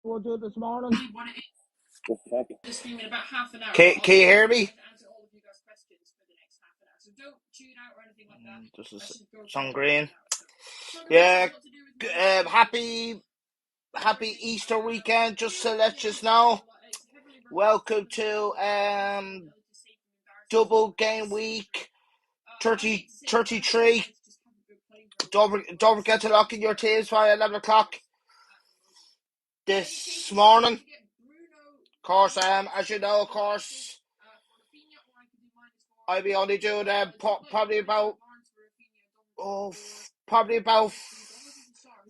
We'll do this morning. Can you hear me? This is Sun Green. Yeah, happy Easter weekend. Just to let you know, welcome to double game week 33. Don't forget to lock in your teams by 11 o'clock this morning. Of course, as you know, of course, I'll be only doing probably about 4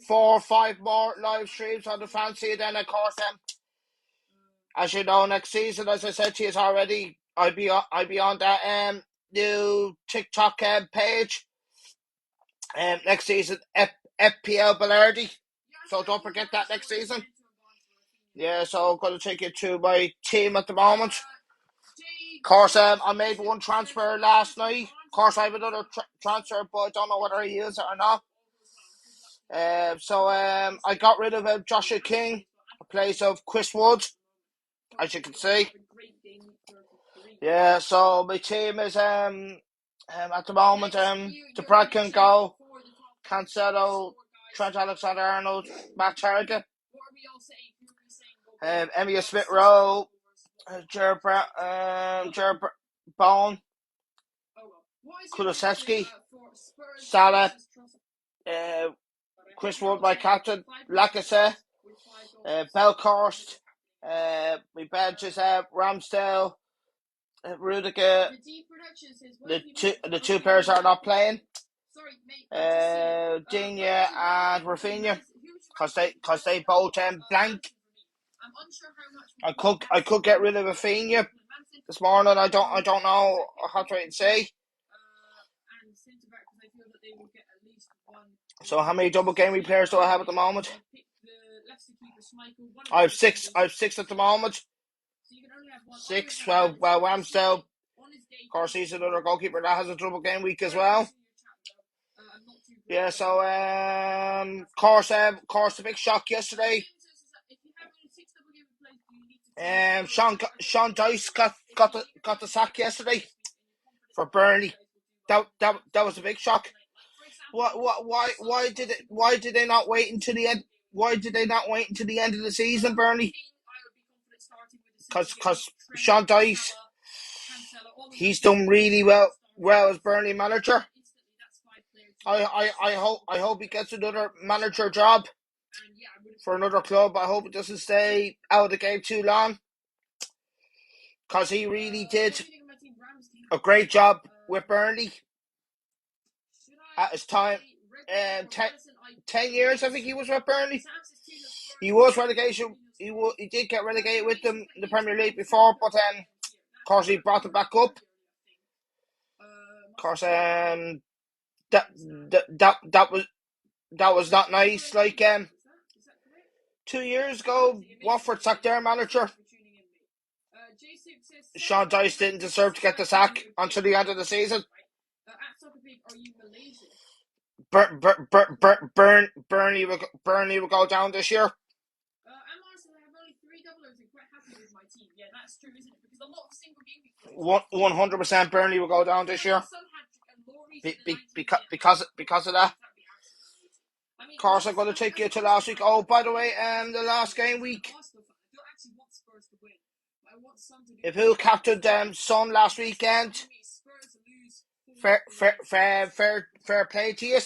or 5 more live streams on the fancy. Then, of course, as you know, next season, as I said to you already, I'll be on that new TikTok page. Next season, FPL Ballardy. So don't forget that next season. Yeah, so I'm going to take you to my team at the moment. Of course, I made one transfer last night. Of course, I have another transfer, but I don't know whether I use it or not. So I got rid of Joshua King in place of Chris Wood, as you can see. Yeah, so my team is at the moment the Bradken goal, Cancelo, Trent Alexander-Arnold, Matt Target, Emile Smith-Rowe, Jared Bowen, Kulusevski, Salah, Chris Wood, my captain, Lacazette, Belkhorst, my bench is Ramsdale, Rudiger. The two players are not playing. Digne and Rafinha, because they both blank. I could get rid of Rafinha this morning. I don't know how to say. So how many double game week players do I have at the moment? I have six at the moment. 6. Well, Ramsdale, of course, he's another goalkeeper that has a double game week as well. Yeah, so course, the big shock yesterday. Sean Dyche got the sack yesterday for Burnley. That was a big shock. Why did they not wait until the end? Why did they not wait until the end of the season, Burnley? Because Sean Dyche, he's done really well as Burnley manager. I hope he gets another manager job for another club. I hope it doesn't stay out of the game too long, because he really did a great job with Burnley at his time. 10 years, I think he was with Burnley. He was relegation. He did get relegated with them in the Premier League before, but of course he brought them back up. Of course, that was not nice. Like 2 years ago, Watford sacked their manager. Sean Dyche didn't deserve to get the sack until the end of the season. Burnley will go down this year. 100% Burnley will go down this year. Because of that. Of course, I'm going to take you to last week. Oh, by the way, the last game week. If who captained Son last weekend, fair play to you.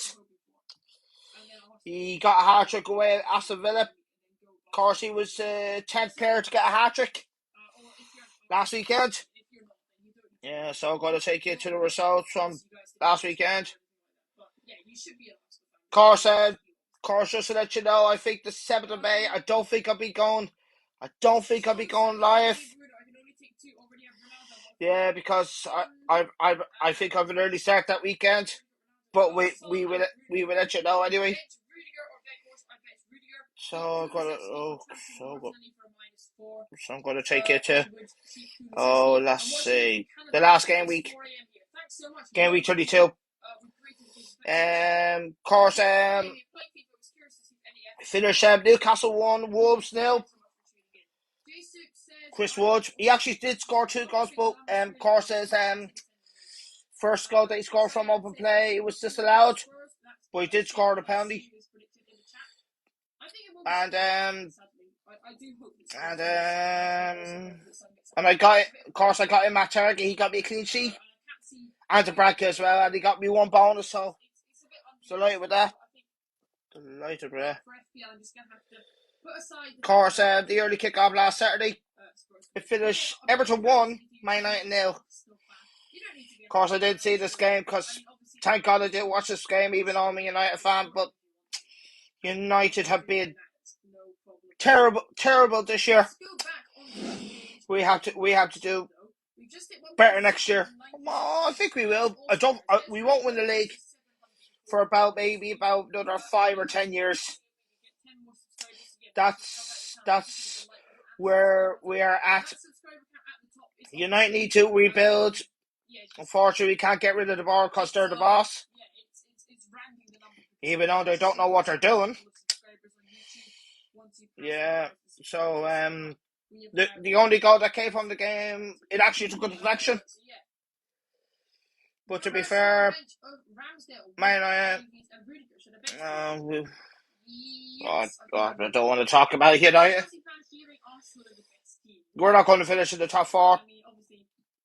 He got a hat-trick away at Aston Villa. Of course, he was 10th player to get a hat-trick last weekend. Yeah, so I'm going to take you to the results from last weekend. Of course, just to let you know, I think the 7th of May, I don't think I'll be going live. Yeah, because I think I've an early start that weekend. But we will let you know anyway. So I'm going to take you to let's see, the last game week 32. Of course, Finish Newcastle 1, Wolves 0. Chris Wood, he actually did score 2 goals, but Corsa's first goal that he scored from open play, it was disallowed, but he did score the penalty. And I got, of course, I got him Matt Target. He got me a clean sheet, and the bracket as well, and he got me 1 bonus. So delighted with that. Delighted with that. Of course, the early kick-off last Saturday, it finished Everton 1, Man United 0. Of course, I didn't see this game because thank God I didn't watch this game, even though I'm a United fan. But United have been terrible this year. We have to do better next year. Well, I think we will. We won't win the league for about another 5 or 10 years. That's where we are at. United need to rebuild. Unfortunately, we can't get rid of the ball because they're the boss. Even though they don't know what they're doing. Yeah, so the only goal that came from the game, it actually took a deflection. But to be fair, I don't want to talk about United. We're not going to finish in the top 4.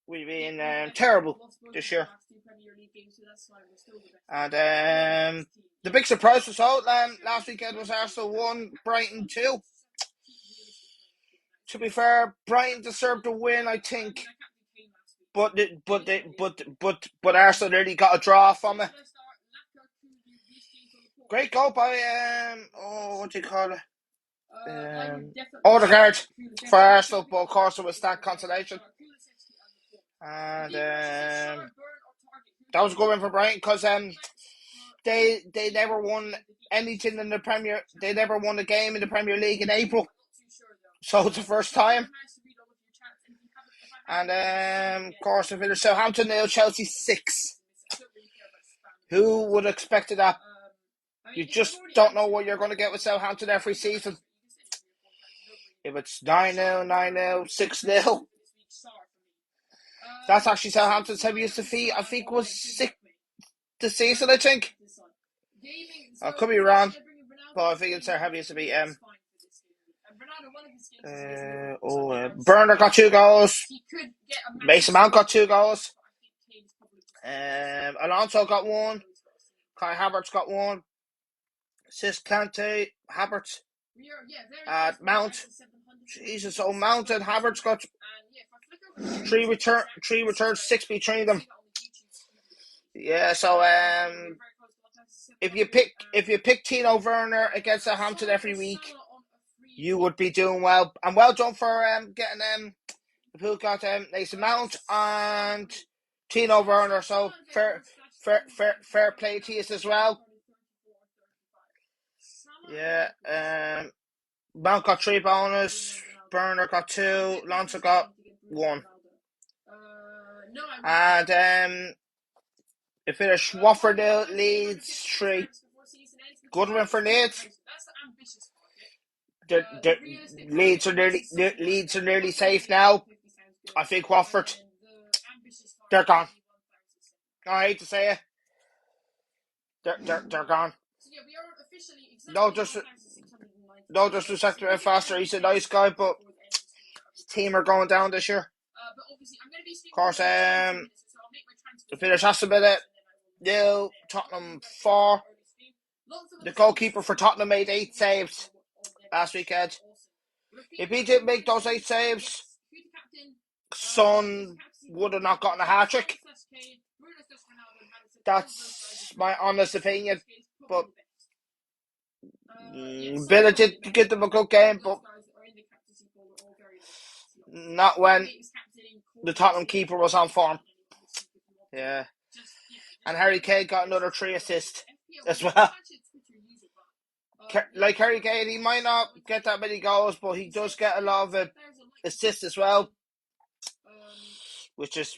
We've been terrible this year. And the big surprise result last weekend was Arsenal 1, Brighton 2. To be fair, Brighton deserved to win, I think. But Arsenal nearly got a draw from it. Great goal by what do you call it? Odegaard for Arsenal, but of course it was that consolation. And that was a good win for Brighton because they never won anything in the Premier. They never won a game in the Premier League in April, so it's the first time. And of course, if it's Southampton 0, Chelsea 6. Who would have expected that? You just don't know what you're going to get with Southampton every season. If it's 9-0, 9-0, 6-0. That's actually Southampton's heaviest defeat. I think was 6 this season, I think. I could be wrong, but I think it's their heaviest defeat. Burner got 2 goals. Mason Mount got 2 goals. Alonso got 1. Kai Havertz got 1. Sis Kante, Havertz, Mount. Jesus, so Mount and Havertz got 3 returns, 6 between them. Yeah, so if you pick Tino Werner against Southampton every week, you would be doing well. And well done for getting who got Mason Mount and Tino Werner. So fair play to you as well. Yeah, Mount got 3 bonus, Werner got 2, Alonso got 1. And it finished Watford 0, Leeds 3. Good win for Leeds. Leeds are nearly safe now. I think Watford, they're gone. I hate to say it. They're gone. No disrespect to Foster. He's a nice guy, but his team are going down this year. Of course, the finish has to be it. 0, Tottenham 4. The goalkeeper for Tottenham made 8 saves last weekend. If he didn't make those 8 saves, Son would have not gotten a hat-trick. That's my honest opinion. But Villa did give them a good game, but not when the Tottenham keeper was on form. Yeah. And Harry Kane got another 3 assists as well. Like Harry Kane, he might not get that many goals, but he does get a lot of assists as well, which is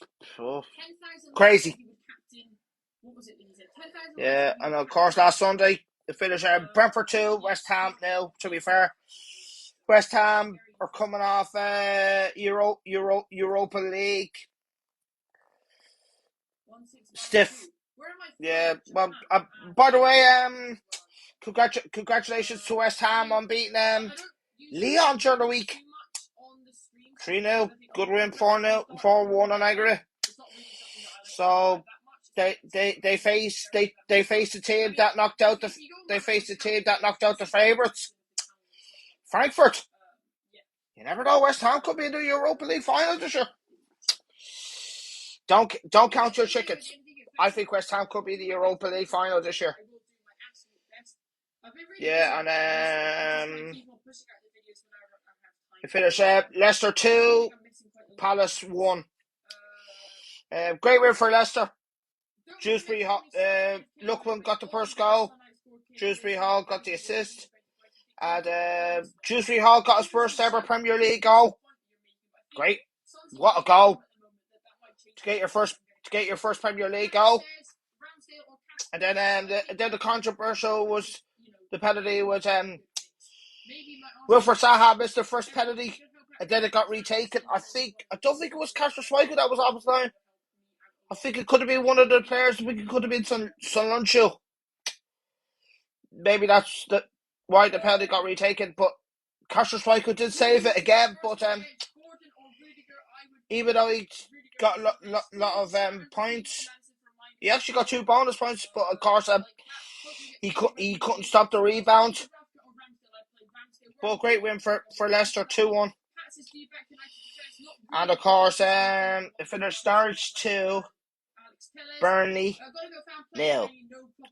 crazy. Yeah, and of course last Sunday The finish Brentford 2, West Ham nil. To be fair, West Ham are coming off Europa League. Stiff. Yeah. Well, by the way, congratulations to West Ham on beating Lyon during the week. 3-0. Good win. 4-0. 4-1 on aggregate. So they face the team that knocked out the favourites. Frankfurt. You never know. West Ham could be in the Europa League final this year. Don't count your chickens. I think West Ham could be the Europa League final this year. Yeah, and we finish Leicester 2, Palace 1. Great win for Leicester. Dewsbury Lookman got the first goal. Dewsbury Hall got the assist. And Dewsbury Hall got his first ever Premier League goal. Great. What a goal. To get your first Premier League goal. And then the controversial was the penalty was Wilfred Zaha missed the first penalty and then it got retaken. I don't think it was Kasper Schmeichel that was off the line. I think it could have been one of the players. I think it could have been Son Lunchu. Maybe that's why the penalty got retaken. But Kasper Schmeichel did save it again. But even though he got a lot of points, he actually got 2 bonus points. But of course, he couldn't stop the rebound. But great win for Leicester, 2-1. And of course, it finished Norwich 2, Burnley nil.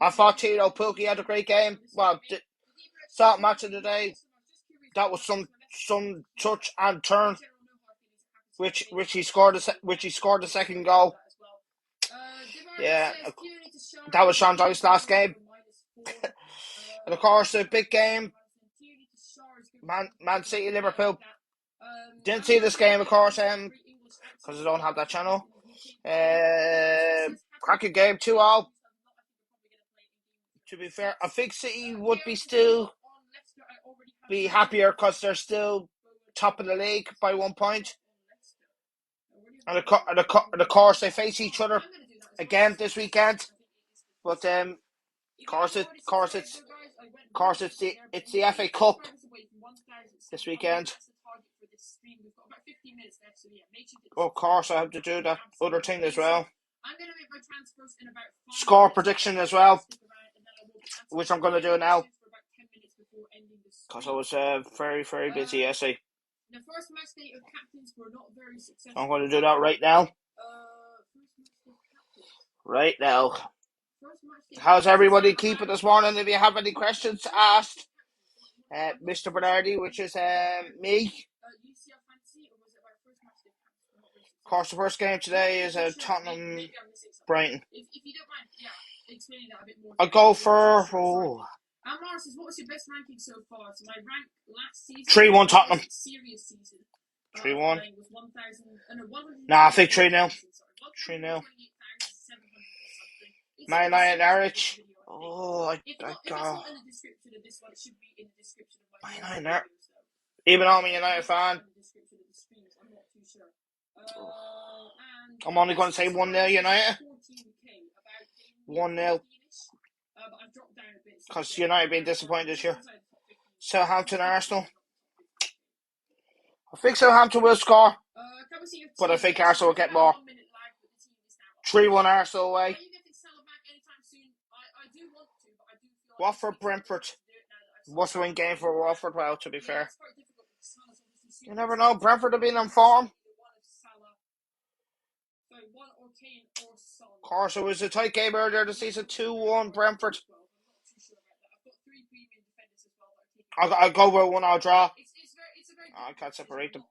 I thought Tito Pukki had a great game. Well, start match of the day. That was some touch and turn, which he scored the second goal. Yeah, that was Sean Dyche's last game. And of course, the big game, Man City Liverpool. Didn't see this game, of course, because I don't have that channel. Cracking game, 2-0. To be fair, I think City would still be happier because they're still top of the league by 1 point. And of course, they face each other again this weekend. But of course it's the FA Cup this weekend. Of course, I have to do that other thing as well. Score prediction as well, which I'm going to do now because I was very, very busy yesterday. I'm going to do that right now. Right now. How's everybody keeping this morning? If you have any questions to ask, Mr. Bernardi, which is me. Of course, the first game today is Tottenham Brighton. I'll go for 3-1 Tottenham. 3-1. Nah, I think 3-0. 3-0. Man United Norwich. Oh, I go. Man United Norwich. Even though I'm a United fan, I'm only going to say 1-0 United. 1-0. Because United have been disappointed this year. Southampton Arsenal. I think Southampton will score, but I think Arsenal will get more. 3-1 Arsenal away. Watford Brentford. Must-win game for Watford, well, to be fair. You never know. Brentford have been on form. Of course, it was a tight game earlier this season. 2-1 Brentford. I'll go with 1-1 draw. I can't separate them.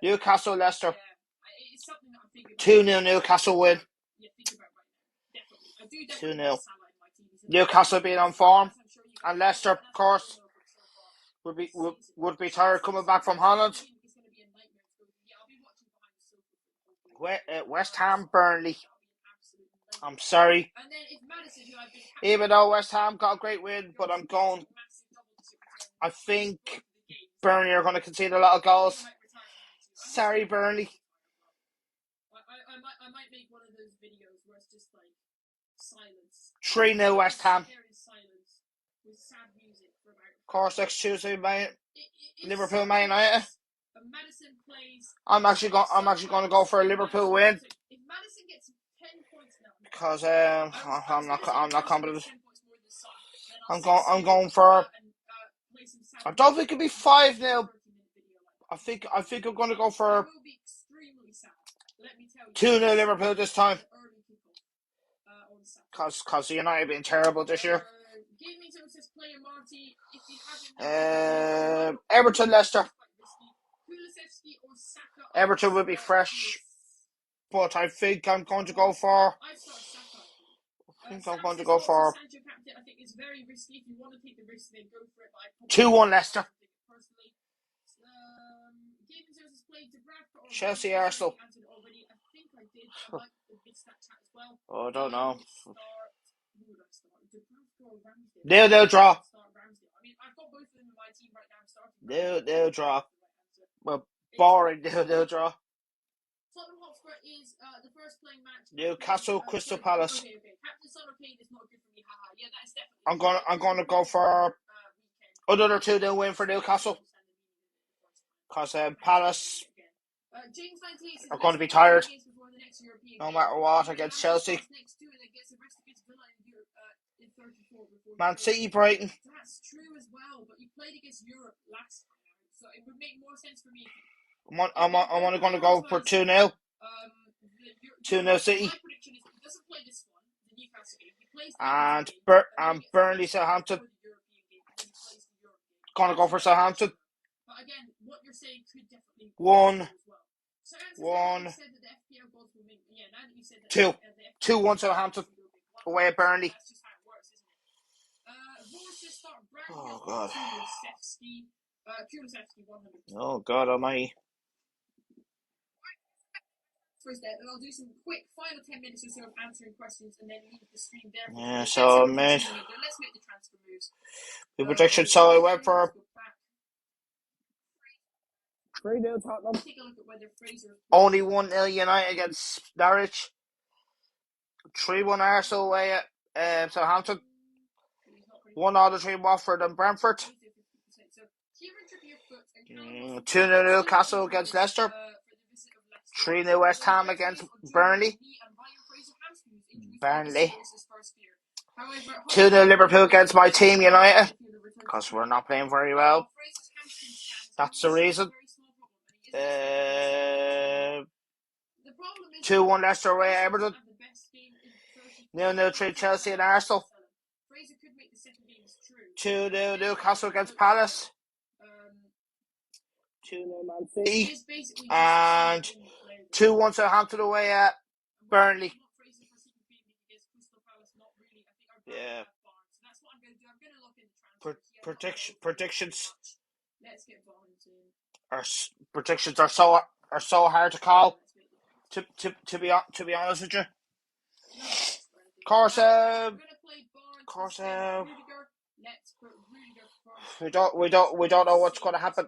Newcastle Leicester. 2-0 Newcastle win. 2-0. Newcastle being on form. And Leicester, of course, would be tired coming back from Holland. West Ham Burnley. I'm sorry. Even though West Ham got a great win, but I'm going. I think Burnley are going to concede a lot of goals. Sorry, Burnley. I might make one of those videos where it's just like silence. 3-0 West Ham. Of course, next Tuesday, Liverpool Man United. I'm actually going to go for a Liverpool win because I'm not confident. I'm going for. I don't think it'll be 5-0. I think I'm going to go for 2-0 Liverpool this time. Because United have been terrible this year. Everton, Leicester. Everton will be fresh, but I think I'm going to go for. I think I'm going to go for 2-1 Leicester. Chelsea, Arsenal. Oh, I don't know. They'll draw. They'll draw. Well, boring. They'll draw. Newcastle, Crystal Palace. I'm gonna go for another 2-0 win for Newcastle. Because Palace are going to be tired no matter what against Chelsea. Man City, Brighton. That's true as well, but you played against Europe last time, so it would make more sense for me. I'm only going to go for 2-0. 2-0 City. And Burnley, Southampton. Going to go for Southampton. 1-2. 2-1 Southampton away at Burnley. Oh God. Oh God almighty. First, I'll do some quick final 10 minutes or so of answering questions and then leave the stream there. Yeah, so mate. Let's make the transfer moves. The prediction, so I went for 3-0 Tottenham. Take a look at whether Fraser only 1-0 United against Norwich. 3-1 Arsenal away at Southampton. 1-0 between Watford and Brentford. 2-0 Newcastle against Leicester. 3-0 West Ham against Burnley. 2-0 Liverpool against my team United. Because we're not playing very well. That's the reason. 2-1 Leicester away at Everton. 0-3 Chelsea and Arsenal. 2-0 Newcastle against Palace. 2-0 Man City. And 2-1 Southampton away at Burnley. Yeah. Predictions are so hard to call. To be honest with you. Of course, we don't know what's going to happen.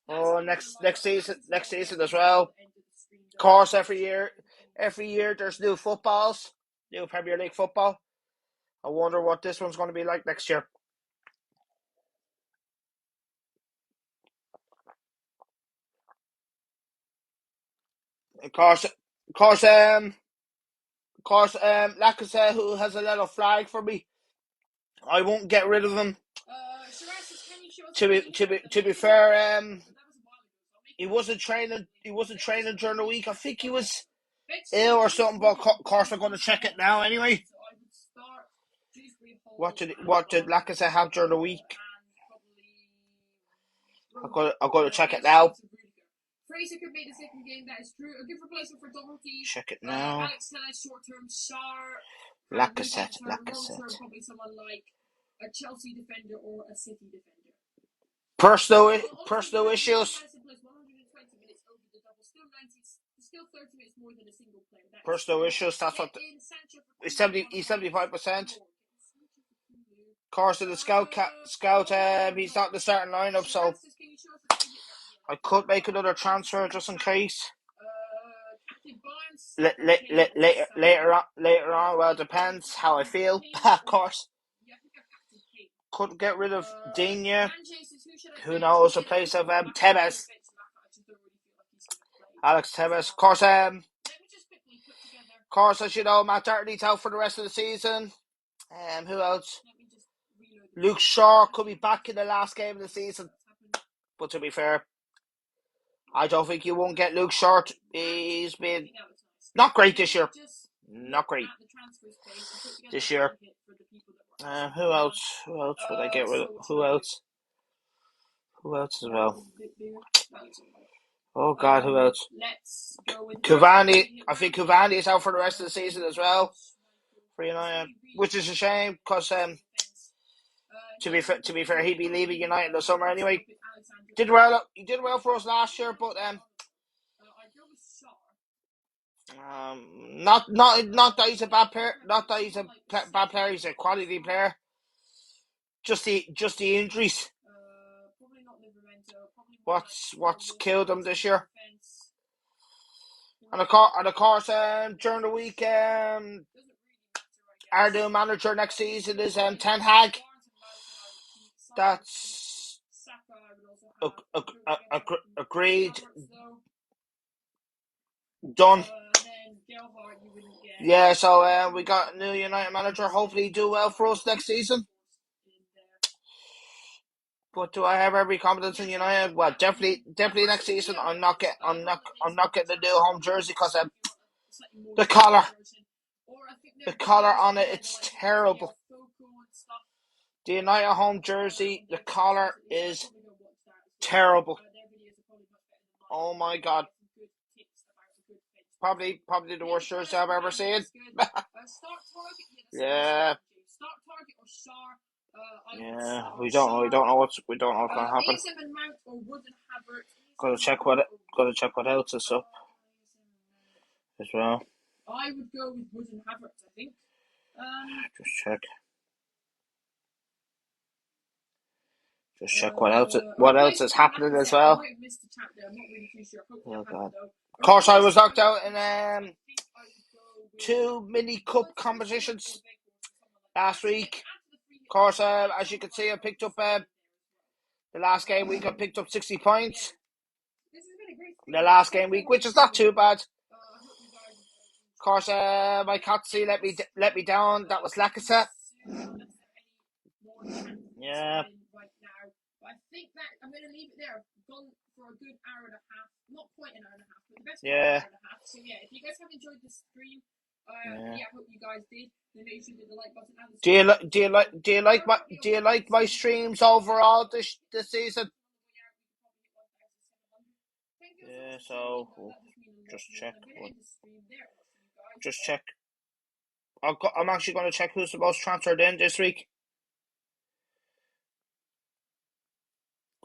Oh, next season as well. Of course, every year there's new footballs, new Premier League football. I wonder what this one's going to be like next year. Of course, Lacazette, who has a little flag for me. I won't get rid of him. To be fair, he wasn't training during the week. I think he was ill or something. But of course, I'm going to check it now anyway. What did Lacazette have during the week? I'm going to check it now. Fraser could make the second game, that is true. A good replacement for Doherty. Check it now. Alex Telles short term, Sarr. Lacazette. Probably someone like a Chelsea defender or a City defender. Personal issues. Still 30 minutes more than a single player. Personal issues. That's what he's 75%. Of course, in the scout, he's not in the starting lineup, so I could make another transfer just in case. Later on, well, it depends how I feel. Of course, could get rid of Digne. Who knows? The place of Tevez, Alex Tevez. Of course, as you know, Matt Doherty's out for the rest of the season. Who else? Luke Shaw could be back in the last game of the season. But to be fair, I don't think you won't get Luke Shaw. He's been not great this year. Not great this year. Who else? Who else would I get rid of? Who else? Who else as well? Oh God, who else? Cavani. I think Cavani is out for the rest of the season as well for United, which is a shame because to be fair, he'd be leaving United in the summer anyway. He did well for us last year, but not that he's a bad player. Not that he's a bad player. He's a quality player. Just the injuries. What's killed him this year? And of course, during the week, our new manager next season is Ten Hag. That's agreed. Done. Yeah, so we got a new United manager. Hopefully, do well for us next season. But do I have every confidence in United? Well, definitely next season. I'm not getting the new home jersey because the collar on it, it's terrible. The United home jersey, the collar is terrible. Oh my God. Probably the worst jersey I've ever seen. Yeah. Yeah, we don't know what's gonna happen. Gotta check what else is up as well. I would go with Wood and Havertz, I think. Just check what else is happening as well. Oh God. Of course, I was knocked out in 2 mini cup competitions last week. Of course, as you can see, I picked up the last game week. I picked up 60 points. The last game week, which is not too bad. Of course, my captaincy let me down. That was Lacazette. Yeah. I think that I'm going to leave it there. I've gone for a good hour and a half. Not quite an hour and a half, but the best part hour and a half. So yeah, if you guys have enjoyed the stream, I hope you guys did. Then make sure you hit the like button. Do you like my streams overall this season? Yeah, so just check. I'm actually going to check who's the most transferred in this week.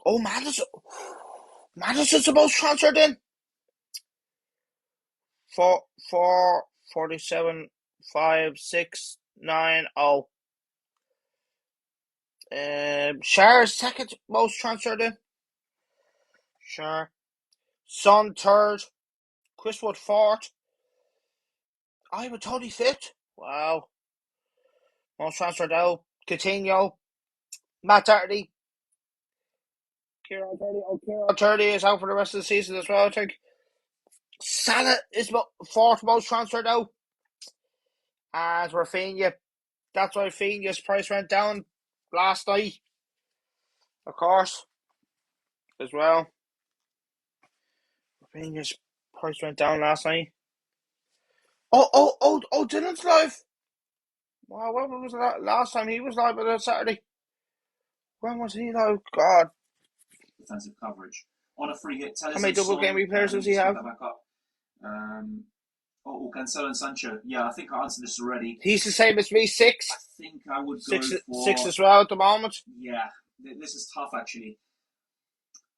Oh, Madison's the most transferred in. 47, 5, 6, 9, 0. Schär's second most transferred in. Schär. Son third. Chris Wood fourth. Ivan Toney fifth. Wow. Most transferred out. Coutinho. Matt Doherty. Kieran Doherty is out for the rest of the season as well, I think. Salah is fourth most transferred out. And Rafinha. That's why Rafinha's price went down last night. Of course. As well. Rafinha's price went down last night. Oh, Dylan's live. Wow, when was that? Last time he was live on Saturday. When was he live? God. Defensive coverage. On a free hit, how many double game week players does he have? Cancelo and Sancho. Yeah, I think I answered this already. He's the same as me, 6. I think I would go for 6 as well at the moment. Yeah, this is tough actually.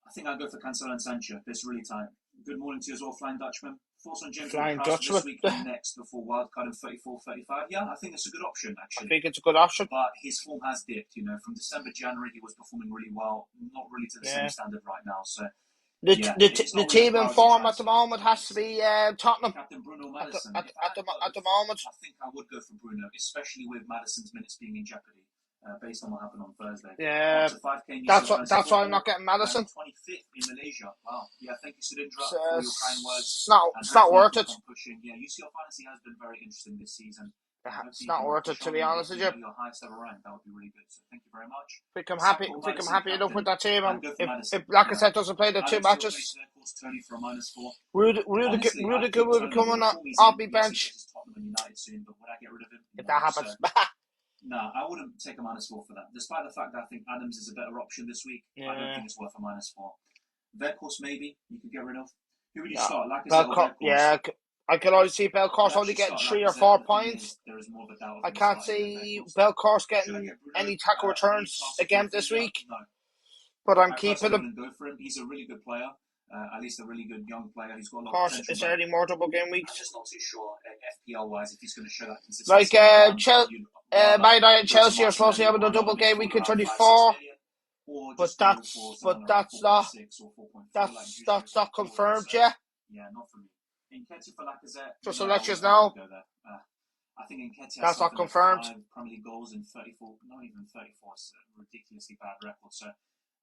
I think I'll go for Cancelo and Sancho. This really tight. Good morning to you as well, Flying Dutchman. Thoughts on James Flying Ward-Prowse Dutchman. this week and next before wildcard in 34-35? Yeah, I think it's a good option, actually. I think it's a good option. But his form has dipped, you know. From December, January, he was performing really well. Not really to the same standard right now. So the team in form at the moment has to be Tottenham. Captain Bruno Maddison. At the moment. I think I would go for Bruno, especially with Maddison's minutes being in jeopardy. Based on what happened on Thursday. Yeah, that's why I'm not getting Maddison. 25th in Malaysia. Wow. Yeah, thank you, Sudindra, for your kind words. It's not worth it. Yeah, UCL Fantasy has been very interesting this season. It's not worth it, to be honest with you. Your highest ever rank, that would be really good. So thank you very much. I think I'm happy enough with that team. If Lacazette doesn't play the 2 matches, Rudiger will be coming off the bench. If that happens. No, I wouldn't take a -4 for that. Despite the fact that I think Adams is a better option this week, I don't think it's worth a -4. Weghorst, maybe you could get rid of. Who would you start? I can always see Weghorst only getting 3 or 4 points. I can't see Weghorst getting any tackle returns again this week. No. But I'm keeping him. Go for him. He's a really good player. At least a really good young player. He's got a lot of potential. Is there any more double game weeks? I'm just not too sure, FPL-wise, if he's going to show that consistency. Like Man United and Chelsea are supposed to have a double game week in 24. But that's not confirmed yet. Yeah, not for me. Nketiah for Lacazette. Just to let you know. I think Nketiah that's not confirmed. 5 Premier League goals in 34, not even 34, it's a ridiculously bad record. So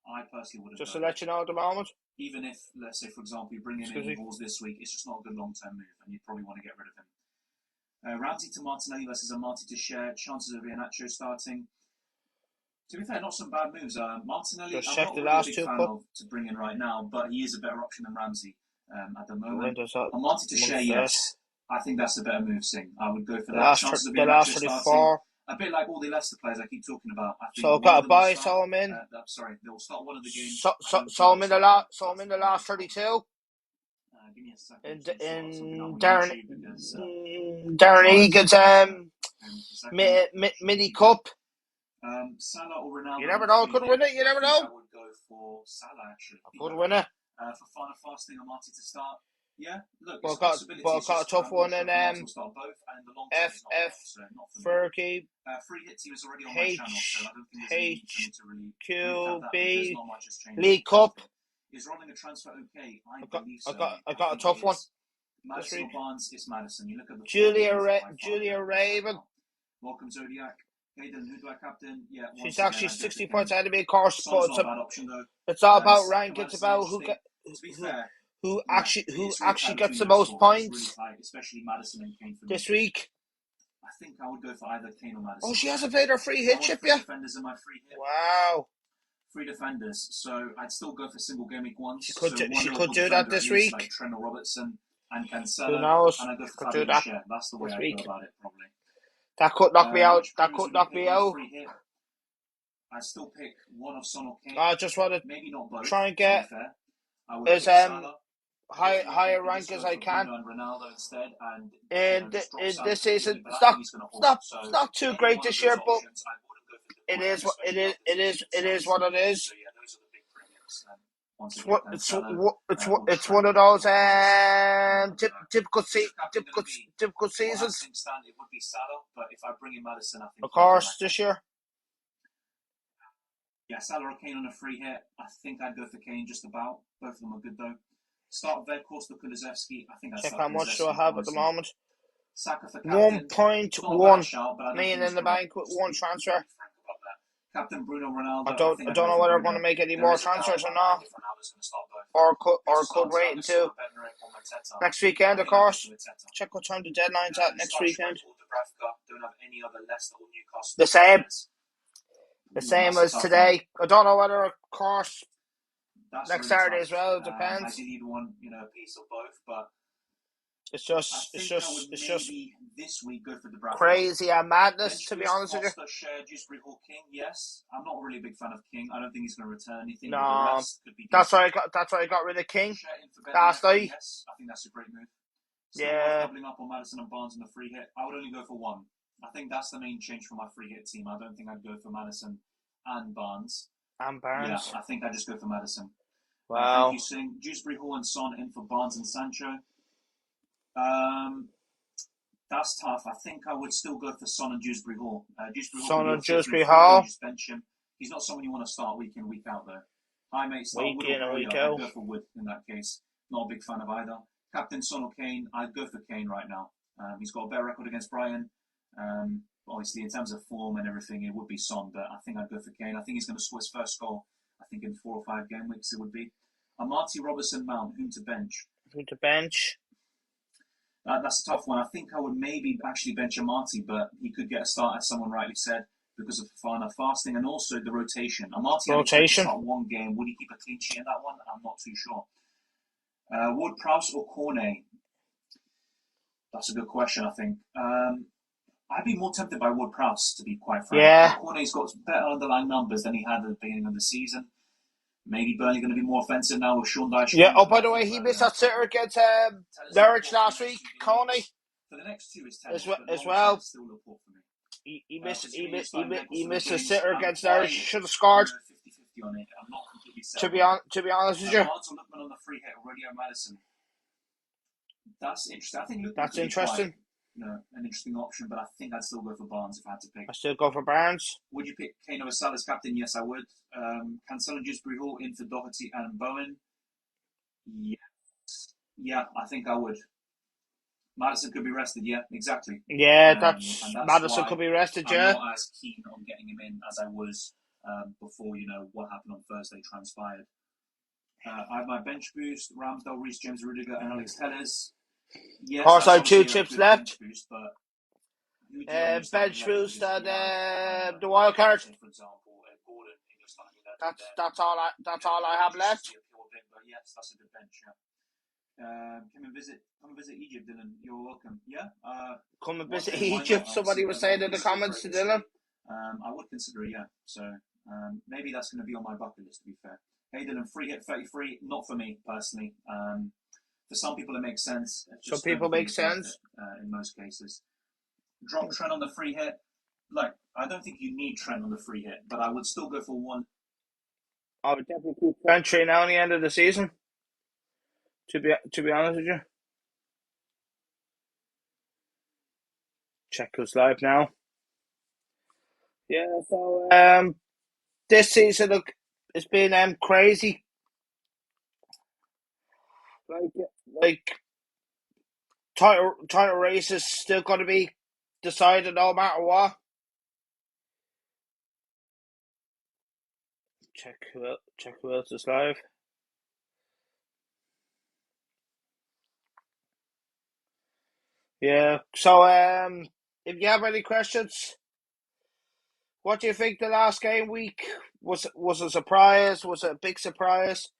I personally wouldn't. Just to let you know at the moment. Even if, let's say, for example, you bring in any balls this week, it's just not a good long-term move, and you'd probably want to get rid of him. Ramsey to Martinelli versus Amati to Share. Chances of Iheanacho starting. To be fair, not some bad moves. Martinelli, I'm not really a big fan of to bring in right now, but he is a better option than Ramsey at the moment. Amati to Share, yes. I think that's a better move, Singh. I would go for that. Chances of Iheanacho starting. A bit like all the Leicester players I keep talking about. I think so I've got to buy Solomon. Sorry, they'll start one of the games. Solomon the last 32. Give me a second. In Darren Egan's mini cup. Salah or Ronaldo. You never know. Could win it. You never know. I would go for Salah actually. Could win it. For final fasting, Amati to start. Yeah, look, I've got a tough one in Fergie. Free hit team is already on my channel, so I don't think there's any need to really HQB not much has changed. League Cup. Is running a transfer okay? I got a tough one. Maddison Barnes is Maddison. You look at the Julia Raven. Welcome Zodiac. Hayden, who do I captain? Yeah, she's actually 60 points ahead of me, of course. But it's all about rank. It's about who actually gets the most points. Really tight, especially Maddison and Kane for this week. I think I would go for either Kane or Maddison. Oh, she hasn't played her free hit chip yet. Defenders in my free hit. Wow. 3 defenders, so I'd still go for single game week ones. She could do that this week. Like Trent or Robertson and Cancelo. Who knows? And I go for could do that. That's the way I go about it, probably. That could knock me out. That could knock me out. I still pick one of Son or Kane. I just want to maybe not both. Try and get as higher rank as I can. Ronaldo instead, and in this season, it's not too great this year, but it is what it is. So yeah, those are the big premiums. It's one of those typical seasons. It would be Salah, but if I bring in Maddison, I think of course this year. Yeah, Salah or Kane on a free hit. I think I'd go for Kane just about. Both of them are good though. Start Weghorst or Kulusevski. I think I'd check how much do I have at the moment. Saka for 1.1 million in the bank with one transfer. Captain Bruno Ronaldo. I don't know whether I'm going to make any more transfers or not, or could wait until next weekend. Of course, check what time the deadline's at next weekend. The same as today. I don't know whether, of course, next Saturday as well. It depends. I need one, a piece of both, but it's just this week go for the crazy and madness, to be honest with you. King, yes. I'm not really a big fan of King. I don't think he's going to return anything. No, that's why I got rid of King last night. Yes, I think that's a great move. Yeah. Doubling up on Maddison and Barnes in the free hit. I would only go for one. I think that's the main change for my free hit team. I don't think I'd go for Maddison and Barnes. Yeah, I think I'd just go for Maddison. Wow. Thank you, Singh. Dewsbury Hall and Son in for Barnes and Sancho. That's tough. I think I would still go for Son and Dewsbury Hall. Son and Dewsbury Hall. Just bench him. He's not someone you want to start week in, week out, though. Hi, mate. Week in and week out. I'd go for Wood in that case. Not a big fan of either. Captain Son or Kane, I'd go for Kane right now. He's got a better record against Brighton. Obviously, in terms of form and everything, it would be Son, but I think I'd go for Kane. I think he's going to score his first goal, I think, in 4 or 5 game weeks it would be. Amati, Robertson, Mount, whom to bench? Whom to bench? That's a tough one. I think I would maybe actually bench Amati, but he could get a start, as someone rightly said, because of Fofana fasting and also the rotation. Amati rotation. Start one game. Would he keep a clean sheet in that one? I'm not too sure. Ward Prowse or Cornet? That's a good question, I think. I'd be more tempted by Ward Prowse, to be quite frank. Yeah. Cornet's got better underlying numbers than he had at the beginning of the season. Maybe Burnley going to be more offensive now with Sean Dyche. Yeah, oh, by the way, he missed that sitter against Norwich last week, Cornet. For the next 2 is as well. Still look poor for me. He missed a sitter against Norwich. Should have scored. 50-50 on it. I'm not completely set. To be honest with you. Barnes or Lookman on the free hit, or Radio Madison. That's interesting. I think Lookman that's interesting. Quite, an interesting option, but I think I'd still go for Barnes if I had to pick. I still go for Barnes. Would you pick Kane over Salah as captain? Yes, I would. Cancelo and Dewsbury Hall in for Doherty and Bowen. Yes. Yeah, I think I would. Madison could be rested, yeah, exactly. Yeah, that's Madison could be rested, yeah. I'm not as keen on getting him in as I was before, what happened on Thursday transpired. I have my bench boost, Ramsdale, Reece James, Rudiger, and Alex Telles. Yes, of course, I have 2 chips left. Bench boost and the wild card. For example, Gordon in your starting 11. That's all I have left. But yes, that's a good bench. Yeah. Come and visit Egypt, Dylan. You're welcome. Yeah. Come and visit Egypt. Somebody was saying in the comments to Dylan. I would consider it. Yeah. So maybe that's going to be on my bucket list. To be fair. Hey Dylan, free hit 33. Not for me personally. For some people, it makes sense. Some people make sense. In most cases. Drop Trent on the free hit. Like, I don't think you need Trent on the free hit, but I would still go for one. I would definitely keep Trent Trey now in the end of the season. To be honest with you. Check who's live now. Yeah, so this season, look, it's been crazy. Like title race is still going to be decided no matter what. Check who else is live. Yeah. So if you have any questions, what do you think the last game week was a surprise? Was it a big surprise?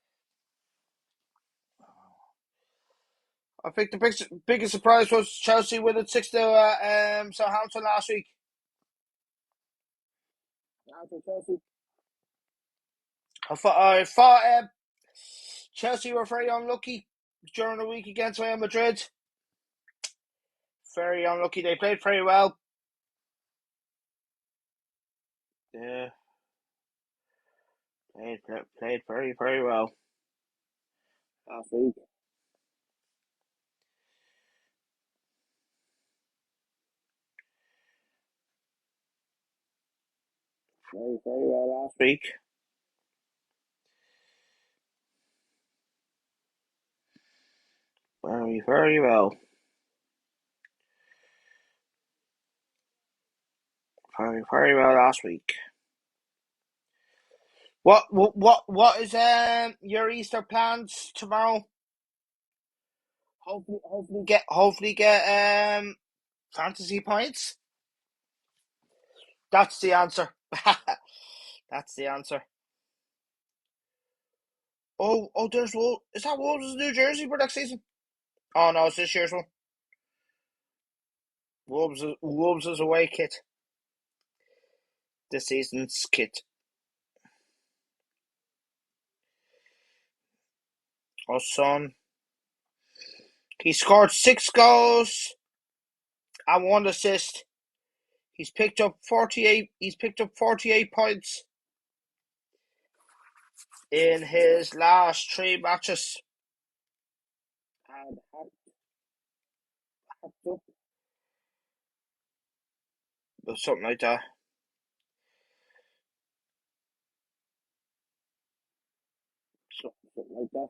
I think the biggest surprise was Chelsea winning 6-0 at Southampton last week. I thought Chelsea were very unlucky during the week against Real Madrid. Very unlucky. They played very well. Yeah. Played very, very well last week. Very, very well last week. Very, very well. Very, very well last week. What is your Easter plans tomorrow? Hopefully get fantasy points. That's the answer. That's the answer. Oh, there's Wolves. Is that Wolves' New Jersey for next season? Oh no, it's this year's one. Wolves is away kit. This season's kit. Oh, son. He scored 6 goals and 1 assist. He's picked up 48 points. in his last 3 matches. And hacked up. Or something like that. Something like that.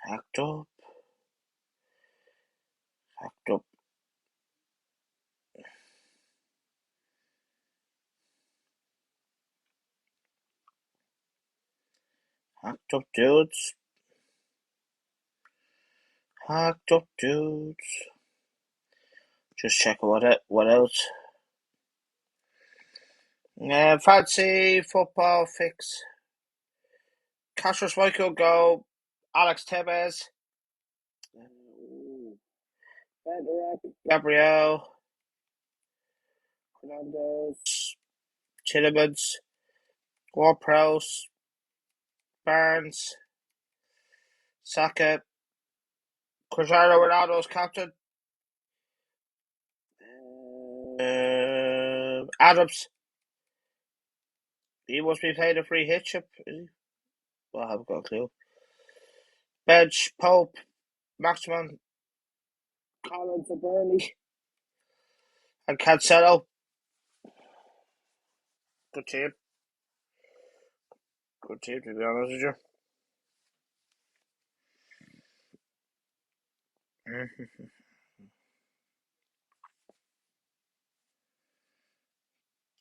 Hacked up. Hacked up. Hacked up dudes. Hacked up dudes. Just check what else. Fancy football fix. Castro Schmeichel go. Alex Tevez. Gabriel. Fernandez. Tillemans. Ward-Prowse. Barnes. Saka. Cristiano Ronaldo's captain. Adams. He must be playing a free hit chip, is he? Well, I haven't got a clue. Bench, Pope, Maximan, Collins for Burnley, and Cancelo. Good team. Good team, to be honest with you.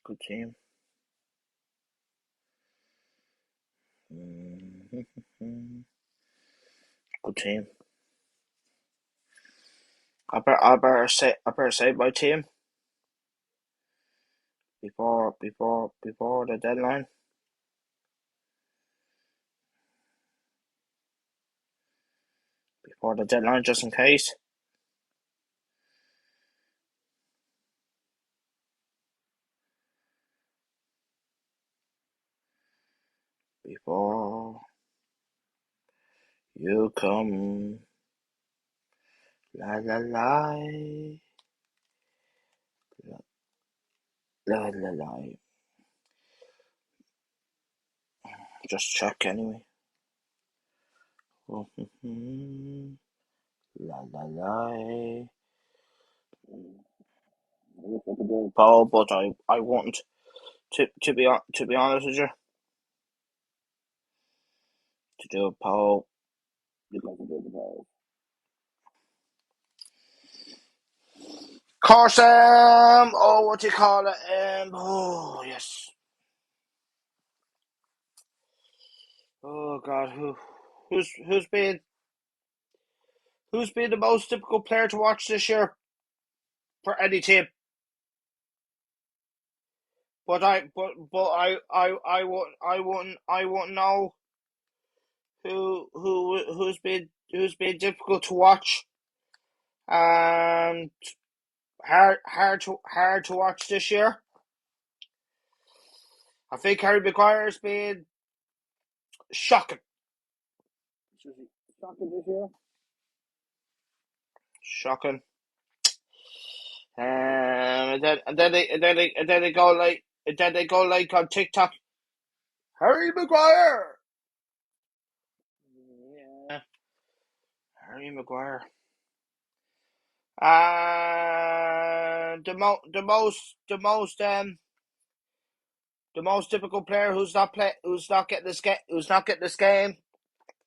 Good team. Good team. I better say my team before the deadline. Before the deadline, just in case. Before you come, la la la, la la la. Just check anyway. La la la. Paul, but I wouldn't. To be honest with you, to do a Paul, you'd like to do the Paul. Course, what do you call it? Oh yes. Oh God, who's been the most difficult player to watch this year for any team? But I wouldn't know who's been difficult to watch and hard to watch this year. I think Harry Maguire's been shocking. Shocking this year. Shocking. And then they go like on TikTok. Harry Maguire. Yeah. Harry Maguire. The most difficult player who's not getting this game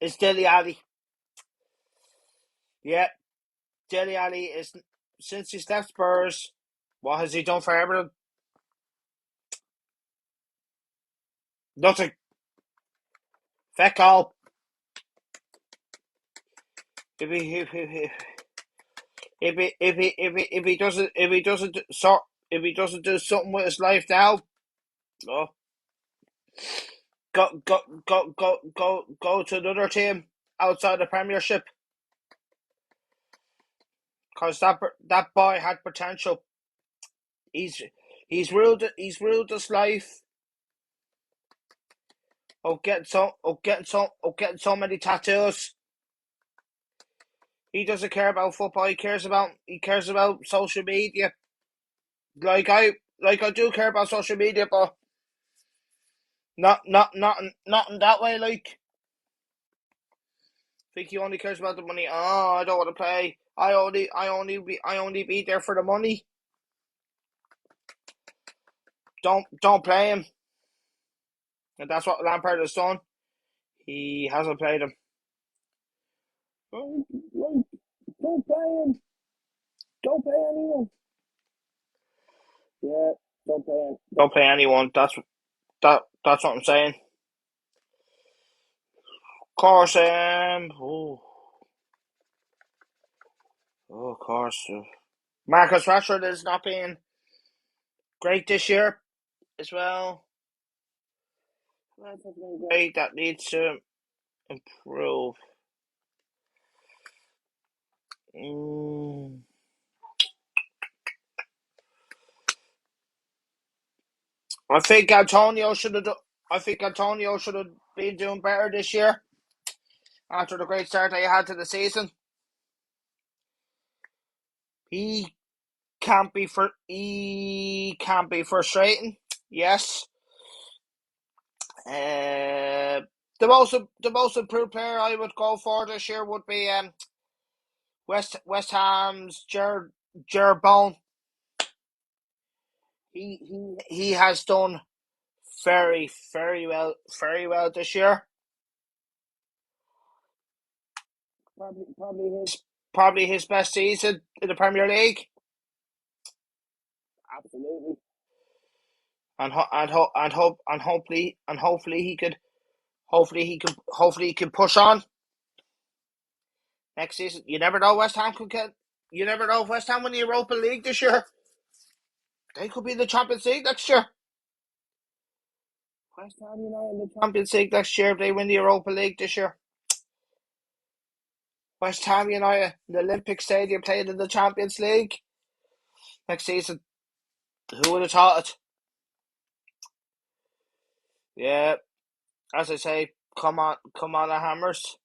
is Dele Alli. Yeah, Dele Alli is, since he's left Spurs, what has he done for Everton? Nothing. Feck all. If he doesn't do something with his life now, oh, go to another team outside the Premiership, because that boy had potential. He's ruled his life of getting so many tattoos. He doesn't care about football. He cares about social media. Like I do care about social media, but not in that way. Like, I think he only cares about the money. Oh, I don't want to play. I only be there for the money. Don't play him. And that's what Lampard has done. He hasn't played him. Don't play him. Don't play anyone. Yeah, don't play him. Don't play anyone. That's what I'm saying. Of course, of course. Marcus Rashford is not being great this year as well. Great, that needs to improve. I think Antonio should have been doing better this year after the great start that he had to the season. He can't be frustrating. Yes. The most improved player I would go for this year would be West Ham's Jeroboam. He has done very well this year. Probably his best season in the Premier League. Absolutely. And hopefully he can push on next season. You never know. You never know if West Ham win the Europa League this year. They could be in the Champions League next year. West Ham United in the Champions League next year if they win the Europa League this year. West Ham United in the Olympic Stadium playing in the Champions League next season. Who would have thought it? Yeah, as I say, come on, the Hammers,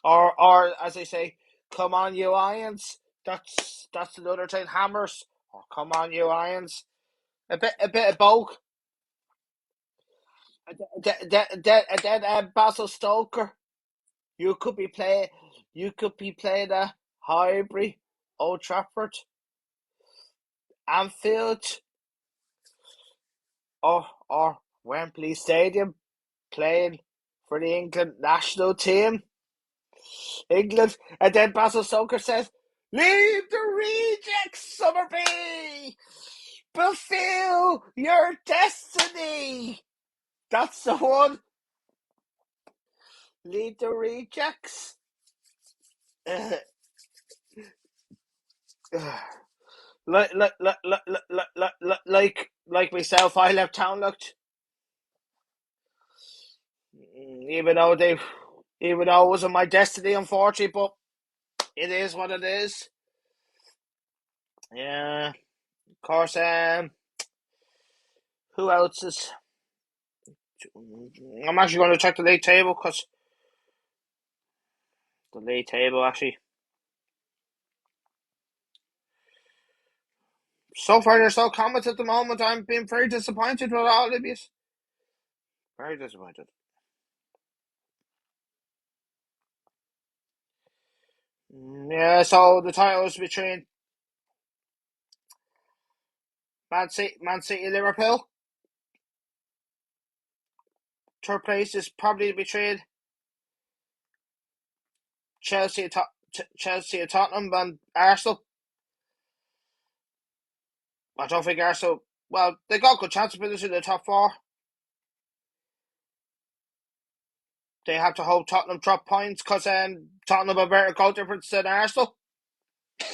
or as I say, come on, you Lions. That's another thing, Hammers. Oh, come on, you Lions. A bit of both. Then Basil Stoker. You could be playing at Highbury, Old Trafford, Anfield, or Wembley Stadium, playing for the England national team. England, and then Basil Stoker says, "Leave the rejects, Summerby! Fulfill your destiny!" That's the one. Leave the rejects. Like myself, I left town. Looked, even though it wasn't my destiny, unfortunately, but it is what it is. Yeah, of course. Who else is? I'm actually going to check the league table because the league table actually. So far, there's no comments at the moment. I'm being very disappointed with all of these. Very disappointed. Yeah, so the title is between Man City, Liverpool. Third place is probably between Chelsea, Tottenham, and Arsenal. I don't think Arsenal. Well, they got a good chance of finishing in the top four. They have to hope Tottenham drop points because Tottenham have a better goal difference than Arsenal. Of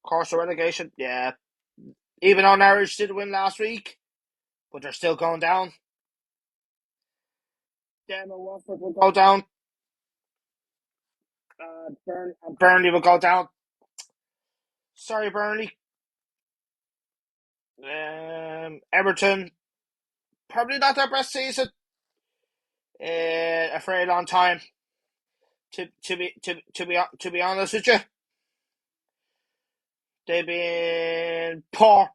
course, the relegation, yeah. Even though Norwich did win last week, but they're still going down. Then Watford will go down. Burnley will go down. Sorry, Burnley. Everton, probably not their best season in a very long time. To be honest with you, they've been poor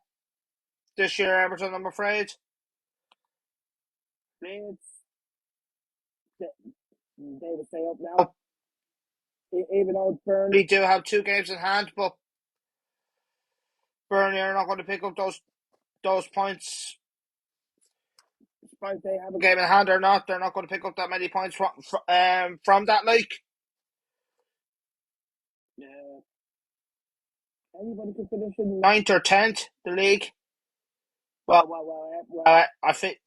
this year, Everton, I'm afraid. Leeds, they will stay up now. Even though Burnley do have 2 games in hand, but Burnley are not going to pick up those points. Despite they have a game in hand or not, they're not going to pick up that many points from that. Like, anybody can finish in 9th or 10th the league. Well, I think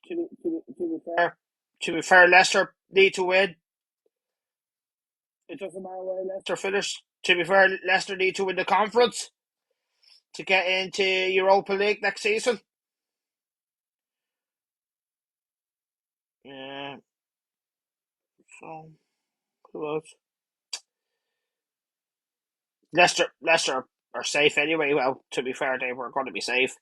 to be fair, Leicester need to win. It doesn't matter where Leicester finish. To be fair, Leicester need to win the conference to get into Europa League next season. Yeah. So, who else? Leicester are safe anyway. Well, to be fair, they were going to be safe.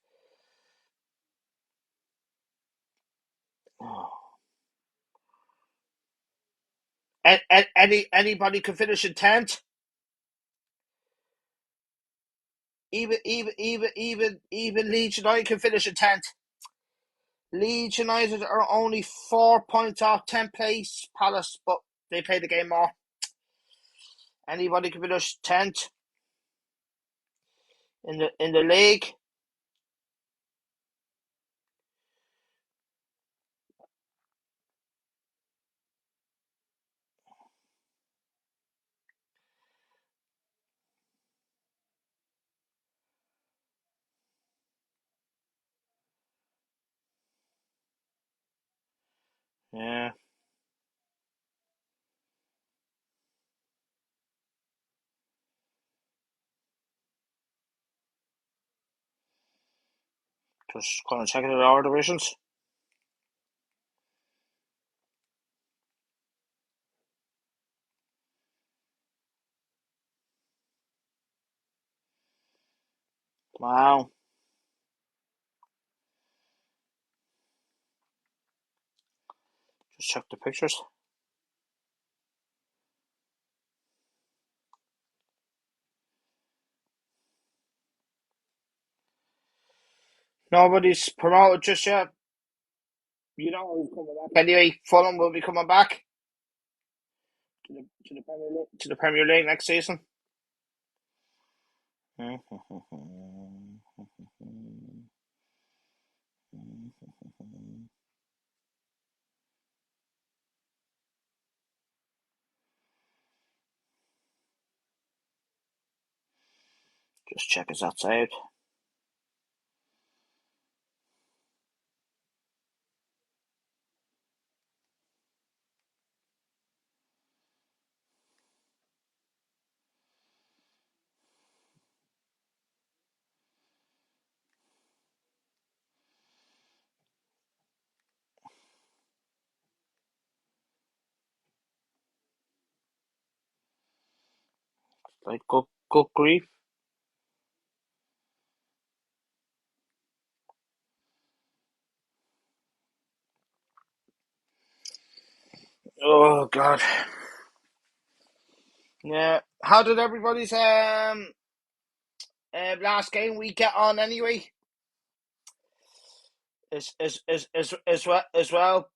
Anybody can finish in 10th. Even Leeds United can finish in 10th. Leeds United are only 4 points off 10th place Palace, but they play the game more. Anybody can finish 10th in the league. Yeah. Just kind of checking out our divisions. Wow. Just check the pictures. Nobody's promoted just yet. You know who's coming back. Anyway, Fulham will be coming back to the Premier League next season. Just check his outside. Like, good grief. Oh, God. Yeah. How did everybody's last game week get on anyway? As well.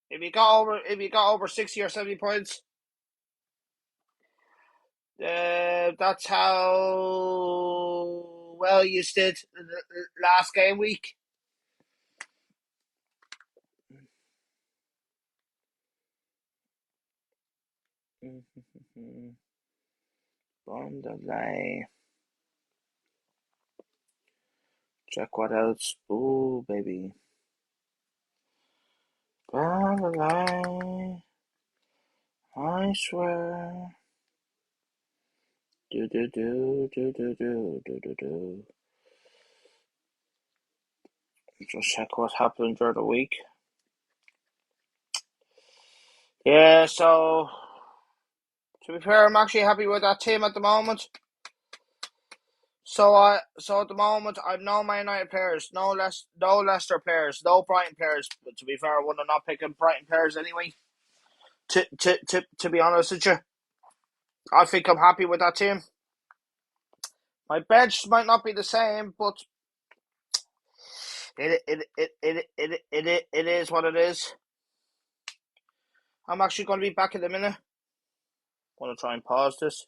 If you got over 60 or 70 points, that's how well you did last game week. On the line. Check what else. Ooh, baby. On the line. I swear. Do. Just check what happened during the week. Yeah, so to be fair, I'm actually happy with that team at the moment. So at the moment, I've no Man United players, no Leicester players, no Brighton players. But to be fair, I would have not picking Brighton players anyway. To be honest with you, I think I'm happy with that team. My bench might not be the same, but it is what it is. I'm actually going to be back in a minute. I want to try and pause this.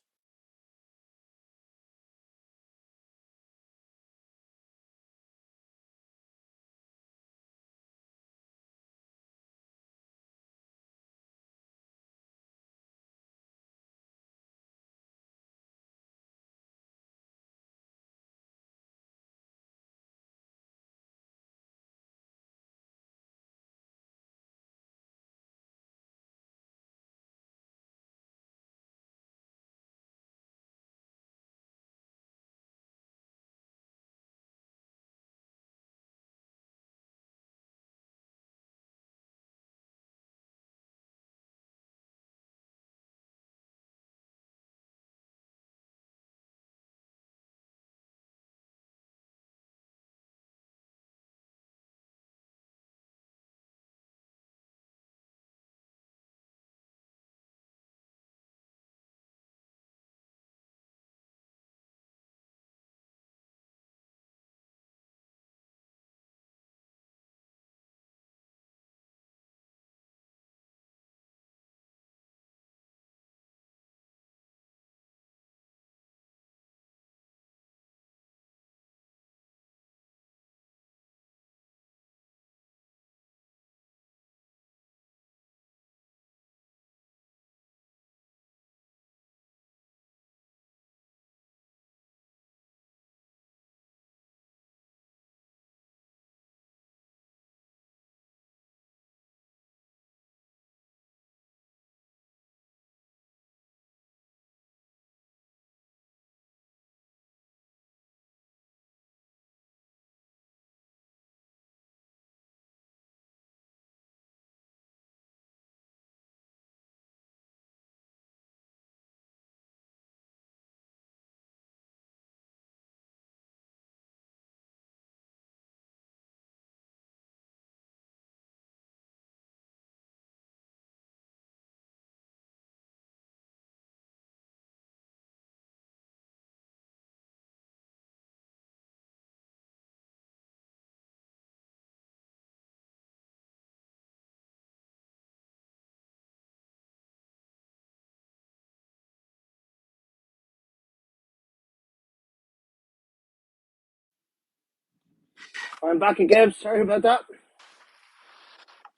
I'm back again. Sorry about that.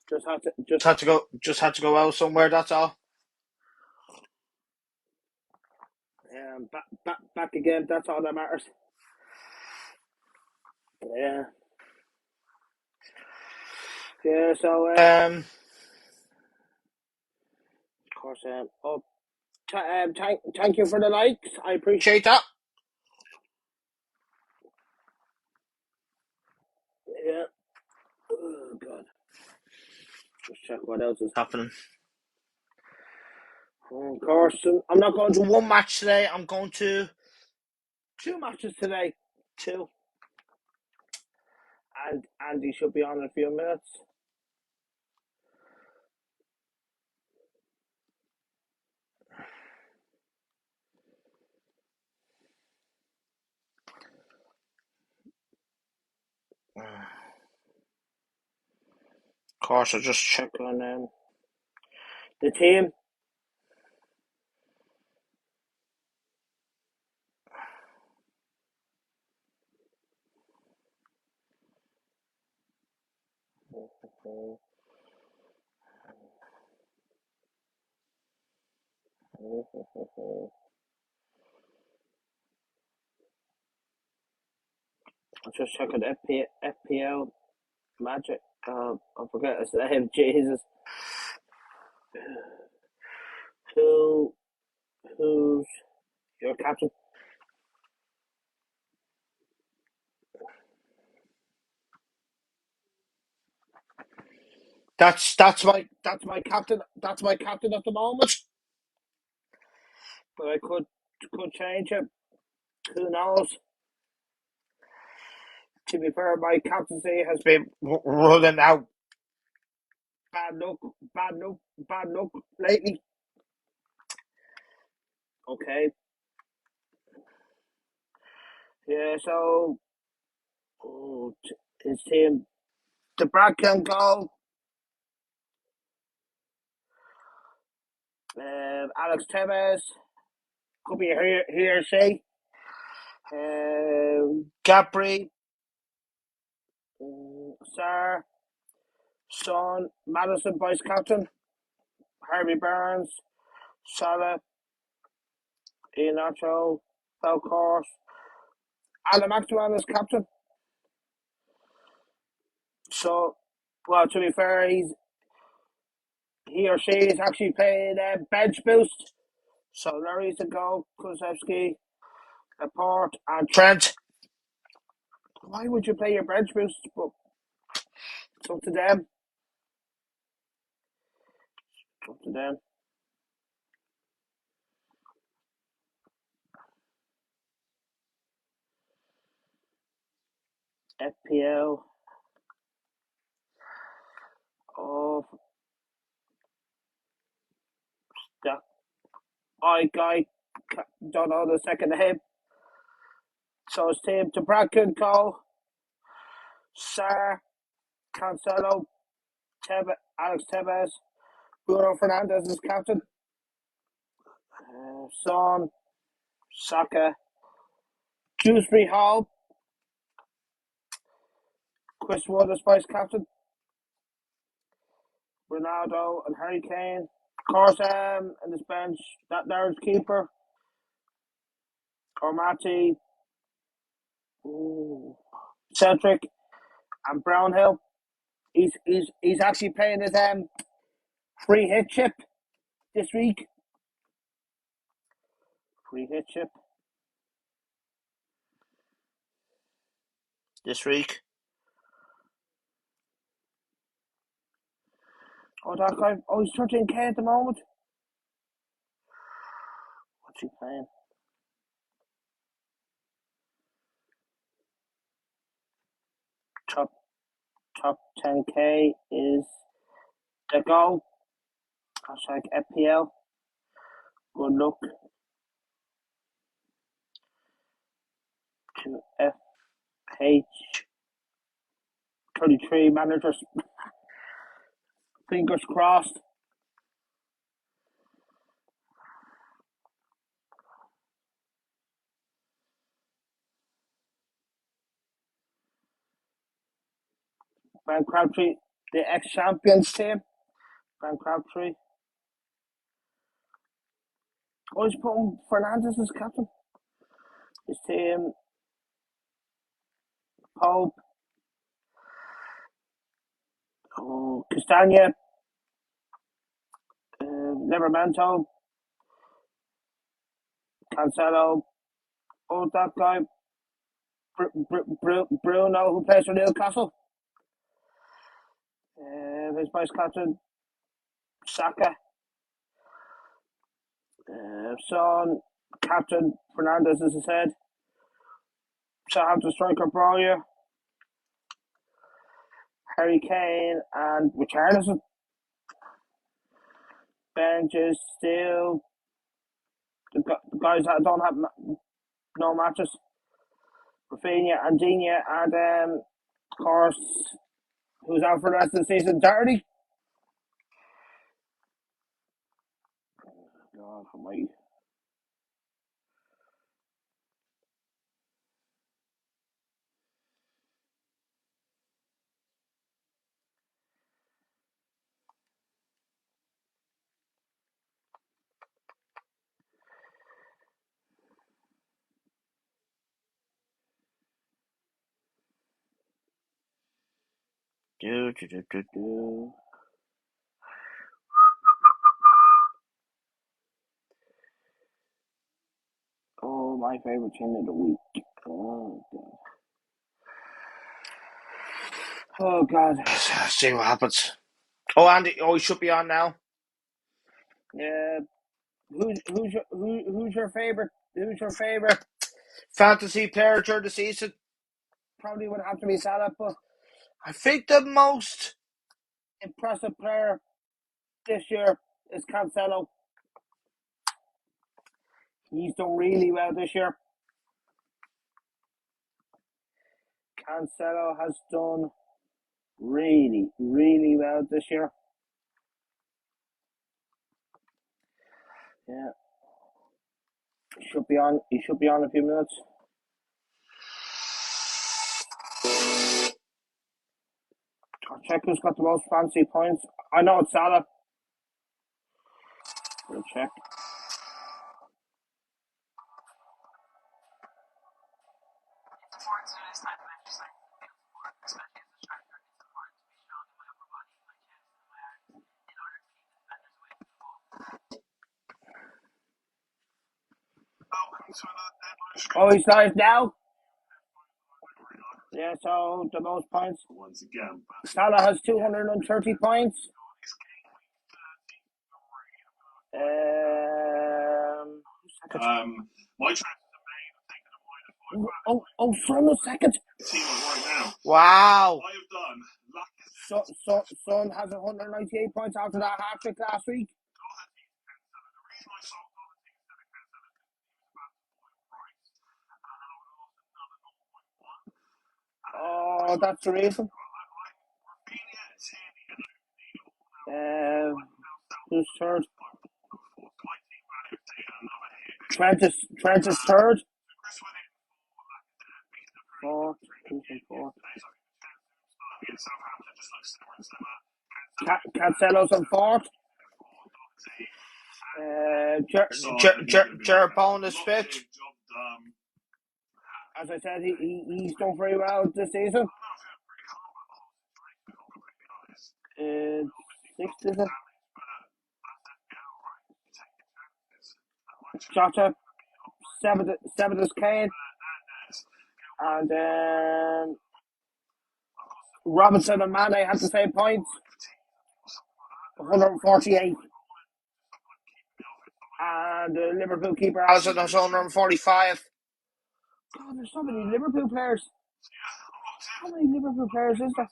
Just had to go out somewhere. That's all. Back again. That's all that matters. Yeah. Yeah. So of course thank you for the likes. I appreciate that. Yeah. Oh God. Just check what else is happening. Of course, I'm not going to one match today. I'm going to 2 matches today. 2. And Andy should be on in a few minutes. Of course, I'll just check on the team. I'll just check on FPL Magic. I forget his name. Jesus. Who's your captain? That's my captain. That's my captain at the moment. But I could change it. Who knows? To be fair, my captaincy has been running out bad luck lately. Okay. Yeah, so his team, the Bracken goal. Alex Tevez could be he or she. Gabri, Sarr, Son, Madison, vice captain. Harvey Barnes, Salah, Iheanacho, Falcourt, Alan Maxwell is captain. So, well, to be fair, he or she is actually playing bench boost. So Larry's the goal, Kulusevski, Laporte, and Trent. Why would you play your bench boost? But it's up to them. It's up to them. FPL. Oh, that guy, don't know the second name. So it's team to Bracken, Cole, Sarr, Cancelo, Alex Tevez, Bruno Fernandes is captain. Son, Saka, Dewsbury Hall, Chris Wood is vice captain. Ronaldo and Harry Kane. Of course, in this bench, that Darren's keeper, Cormati, Cedric, and Brownhill. He's actually playing his free hit chip this week. Free hit chip this week. Oh, that guy! Oh, he's 13k at the moment. What's he playing? Top 10k is the goal. Hashtag FPL. Good luck to FH33 managers. Fingers crossed. Ben Crabtree, the ex-champions team. Ben Crabtree. Oh, he's putting Fernandes as captain. His team, Pope, Castagna, Livramento, Cancelo, that guy, Bruno, who plays for Newcastle. His vice captain, Saka. Son, captain, Fernandes, as I said. Southampton striker, Broya. Harry Kane and Richarlison. Benches still. The guys that don't have no matches. Rafinha and Digne, and of course, who's out for the rest of the season? Doherty. God almighty. Oh, my favorite team of the week. Oh God. Oh God. Let's see what happens. Oh, Andy. Oh, he should be on now. Yeah. Who's your favorite? Who's your favorite fantasy player during the season? Probably would have to be Salah, but I think the most impressive player this year is Cancelo. He's done really well this year. Cancelo has done really, really well this year. Yeah. He should be on in a few minutes. I'll check who's got the most fancy points. I know it's Salah. We'll check. Oh, he's live now? Yeah, so the most points. Once again, Salah has 230 points. my transfers are made. Oh, Son a second. Team right now. Wow. I have done. Son has 198 points after that hat-trick last week. Oh, that's the reason. Who's third? Trent is third. Fourth. Cancelo's on fourth. Jeroboam is fifth. As I said, he's done very well this season. Sixth, is it? Jota. Seventh is Kane. And then Robinson and Mane had the same points. 148. And the Liverpool keeper Alisson has 145. God, there's so many Liverpool players. How many Liverpool players is there?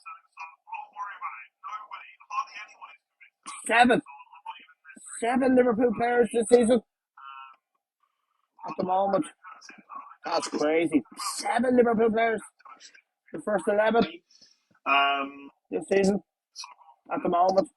Seven Liverpool players this season. At the moment. That's crazy. 7 Liverpool players. The first 11 this season. At the moment.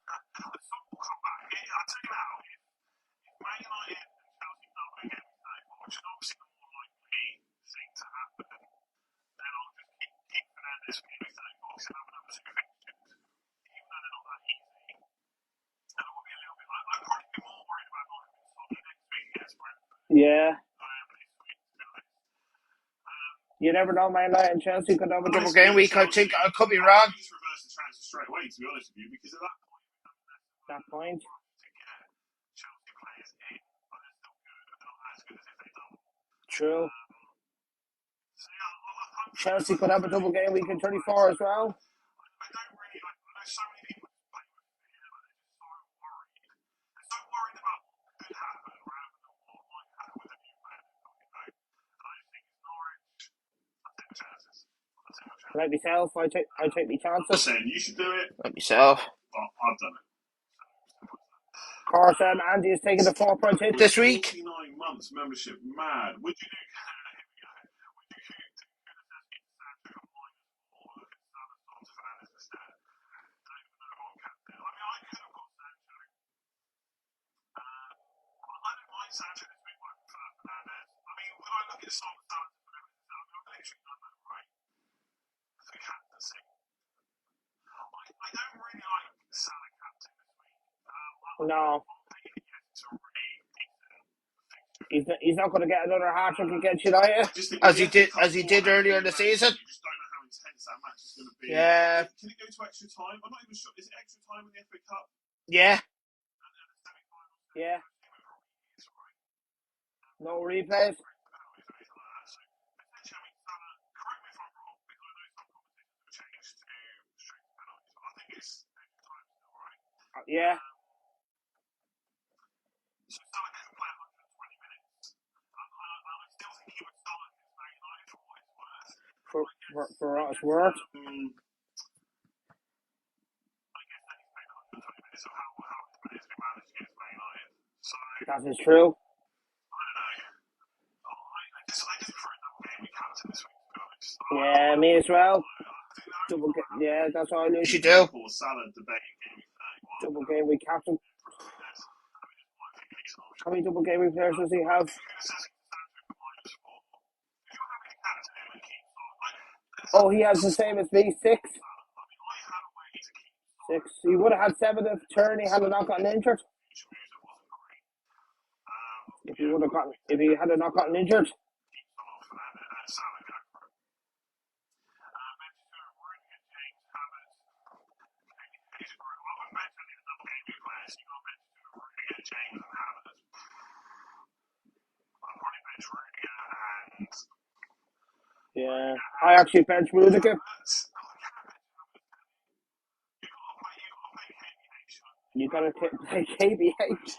Yeah. You never know, Man United and Chelsea could have a double game week. I think I could be wrong. I used to reverse the transfer straight away, to be honest with you, because at that point. True. Chelsea could have a double game week in 34 as well. Like myself, I take my chances. Listen, you should do it. Like myself. But I've done it. Of course, Andy is taking the 4-point hit this week. 49 months membership, mad. Would you do? No. He's not going to get another hat-trick against United as he did earlier in the season. You just don't know how intense that match is going to be. Yeah. Can it go to extra time? I'm not even sure. Is it extra time in the FA Cup? Yeah. Yeah. No replays. Yeah. For what it's worth. That is true. Yeah, me as well. Yeah, that's all I usually do. Double game week captain. How many double game week players does he have? Oh, he has the same as me, 6. He would have had 7 if Turney had not gotten injured. If he had not gotten injured. Yeah, I actually bench Rudiger. You gotta play KBH.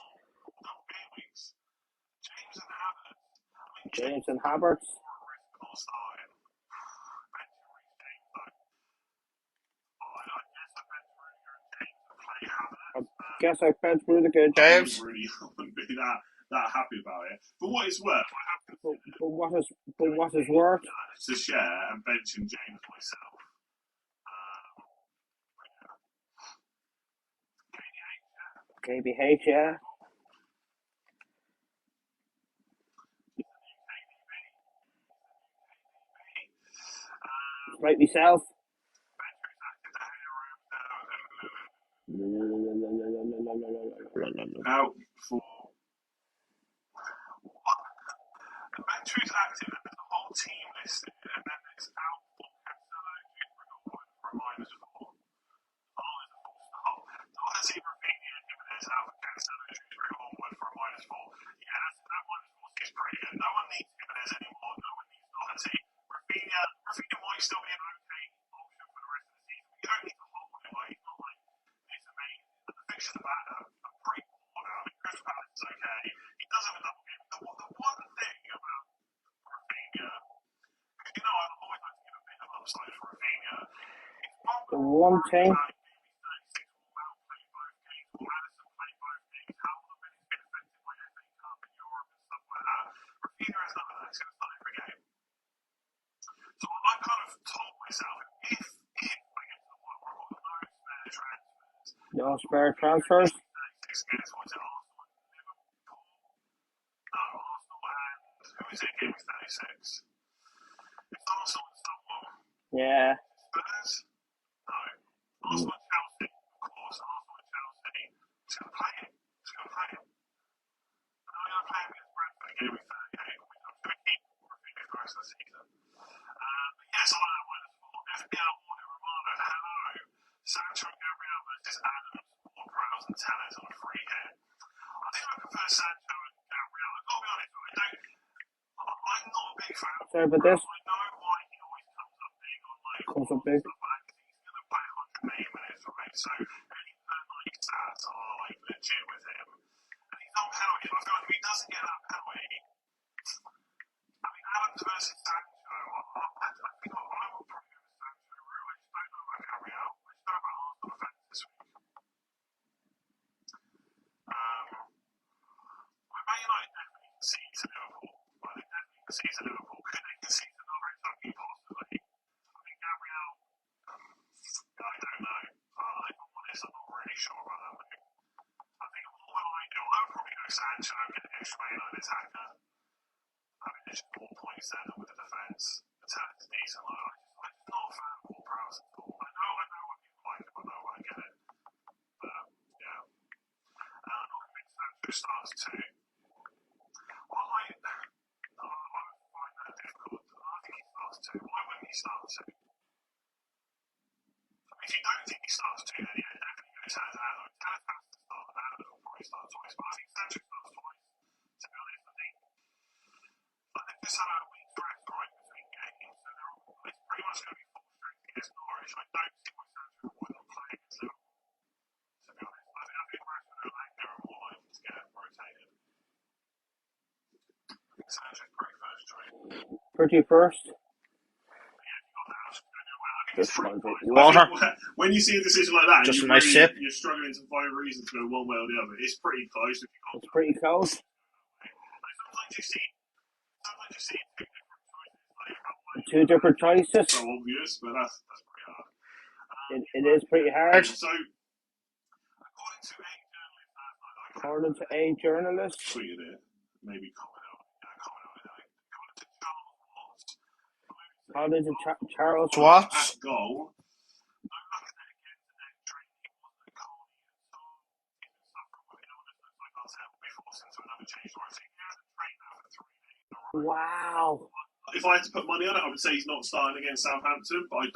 James and Havertz. I guess I bench Rudiger, James. I wouldn't be that happy about it. For what it's worth, but what is worth to share and benching James myself. KBH, yeah. Right myself. Out for the bench is active and there's the whole team listed, and then it's out for Cancelo for a -4. Let's see Rafinha and Jimenez out for Cancelo for a -4. Yeah, that -4 is pretty good. No one needs Jimenez anymore. No one needs Doherty. Rafinha might still be an okay option for the rest of the season. You don't need to hold him. He's not like this amazing. The fixtures of that are pretty poor now. I mean, Crystal Palace is okay. He does have a double game. The one thing about Rafinha, because I always like to give a bit of upside for Rafinha. The one thing. So I kind of told myself, if I get to the point where I've got no spare transfers, Arsenal and who is it? Game 36. It's Arsenal and someone. Yeah. Spurs? No. Arsenal and Chelsea, of course. Arsenal and Chelsea. Just going to play it. And I'm going to play against Brentford in game 38. I'm going to keep Rafinha for the rest of the season. Yes, I like that -4. FPL Warner Romano, hello. Sancho and Gabriel versus Adams, Ward-Prowse and Tellers on a free hit. I think I prefer Sancho and Gabriel. I've got to be honest, I'm not a big fan of Sorry about this. I know why he always comes up big on like Comes up big. Stuff like he's going to play 180 minutes, right? So any penalty stats are like legit with him. And he's on penalty. I feel like if he doesn't get that penalty, I mean, Adams versus Sancho, I think I will probably go with Sancho. I just don't know about Gabriel. I just know about Arsenal defence this week. Man United definitely concede to Liverpool. Well, they definitely concede to Liverpool. Could they concede to Norwich? Possibly. I think Gabriel, I don't know. If I'm honest, I'm not really sure about that one. I think what will I do? I would probably go Sancho and get an extra Man United attacker. I mean, there's 4 points there with the defence. The attack's decent. I'm not a fan of Ward-Prowse at all. I know what people like him. I know I get it. But, yeah. I'm not convinced Sancho starts too. I would find that difficult. I think he starts too. Why wouldn't he start too? If you don't think he starts too, then yeah, definitely go Tellers and Adams. Tellers has to start, and Adams will probably start twice. But I think Sancho starts twice. To be honest, I think this had a week rest right between games, so it's pretty much going to be full strength against Norwich. I don't see why Sancho wouldn't play against Liverpool. To be honest, I think Rashford and Langer are more likely to get rotated. Sancho's pretty first choice. Pretty first. Yeah, you got that. I Just water. When you see a decision like that, just a nice sip. You're struggling to find reasons to go one way or the other. It's pretty close. It's pretty close. Sometimes you see two different choices. So obvious, but that's pretty hard. It is pretty hard. So, according to a journalist, tweeted it, maybe according to Charles Watts. At goal. Wow. If I had to put money on it, I would say he's not starting against Southampton, but I don't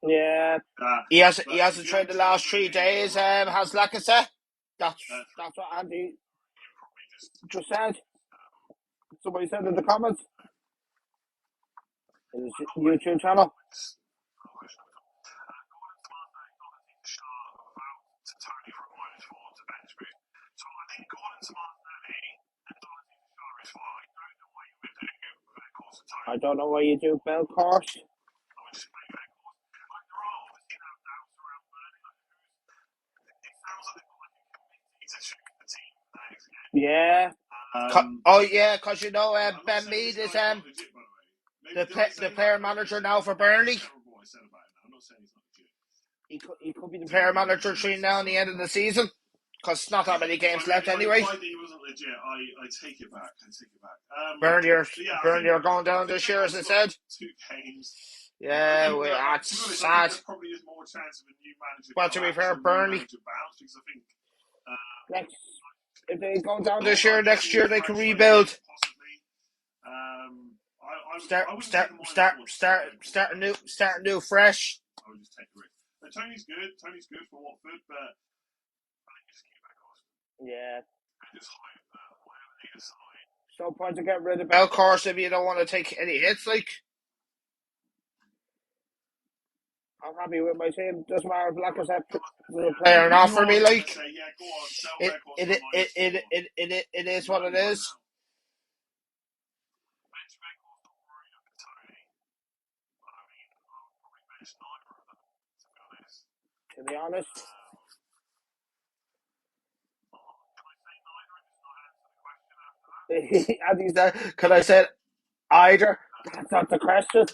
know. Yeah. He hasn't trained the last 3 days, has Lacazette. That's what Andy just said. Somebody said in the comments. In his YouTube channel. I don't know what you do, Belcourt. Yeah. Because you know Ben Mead is the player manager now for Burnley. He could be the player manager between now and the end of the season. Because not that many games left anyway. If I think he wasn't legit, I take it back. Burnley are going down this year, as I said. 2 games. Yeah, that's sad. There probably is more chance of a new manager. But to be fair, Burnley. If they go down this year, next year they can rebuild. Start new, fresh. I would just take the risk. But Tony's good for Watford, but yeah. No point to get rid of Belcourt if you don't want to take any hits. Like, I'm happy with my team. Doesn't matter if Lacazette is a player or not for me. Like, it is what it is. To be honest. And he said, "Can I say either?" That's not the question.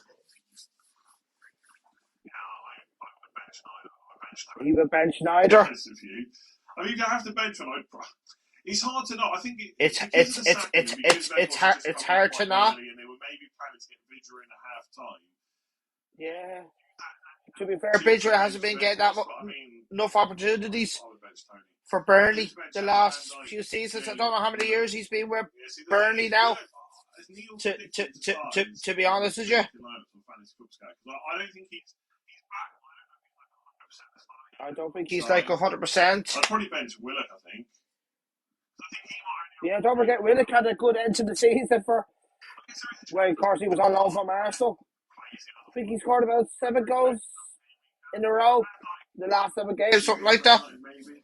He would bench neither. I mean, you don't have to bench one. It's hard to know. I think it's hard to know. And they were maybe planning to get Vidra in at half time. Yeah. To be fair, Vidra hasn't been getting enough opportunities for Burnley the last few seasons. I don't know how many years he's been with Burnley now. To be honest with you, I don't think he's back. I don't think he's like 100%. I'd probably bench Willock, I think. Yeah, don't forget Willock had a good end to the season for. Well, of course, he was on loan from Arsenal. I think he scored about 7 goals in a row in the last 7 games, something like that. Maybe.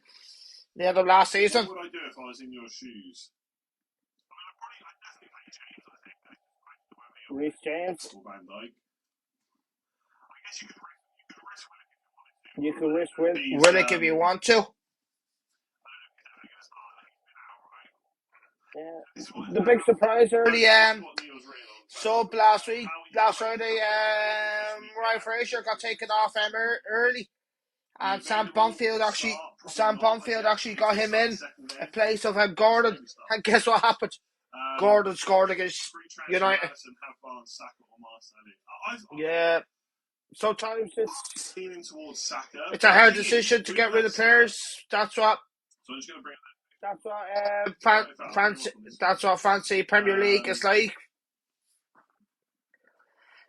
The end of last season. What would I do if I was in your shoes? Reece James. Van Dijk. You can risk Willock if you want to. Yeah. The big surprise early sub last Friday, Ryan Fraser got taken off early, and Sam Bonfield actually got him in place of Gordon, and guess what happened? Gordon scored against United. Yeah. Sometimes it's a hard decision to get rid of players. That's what fancy Premier League is like.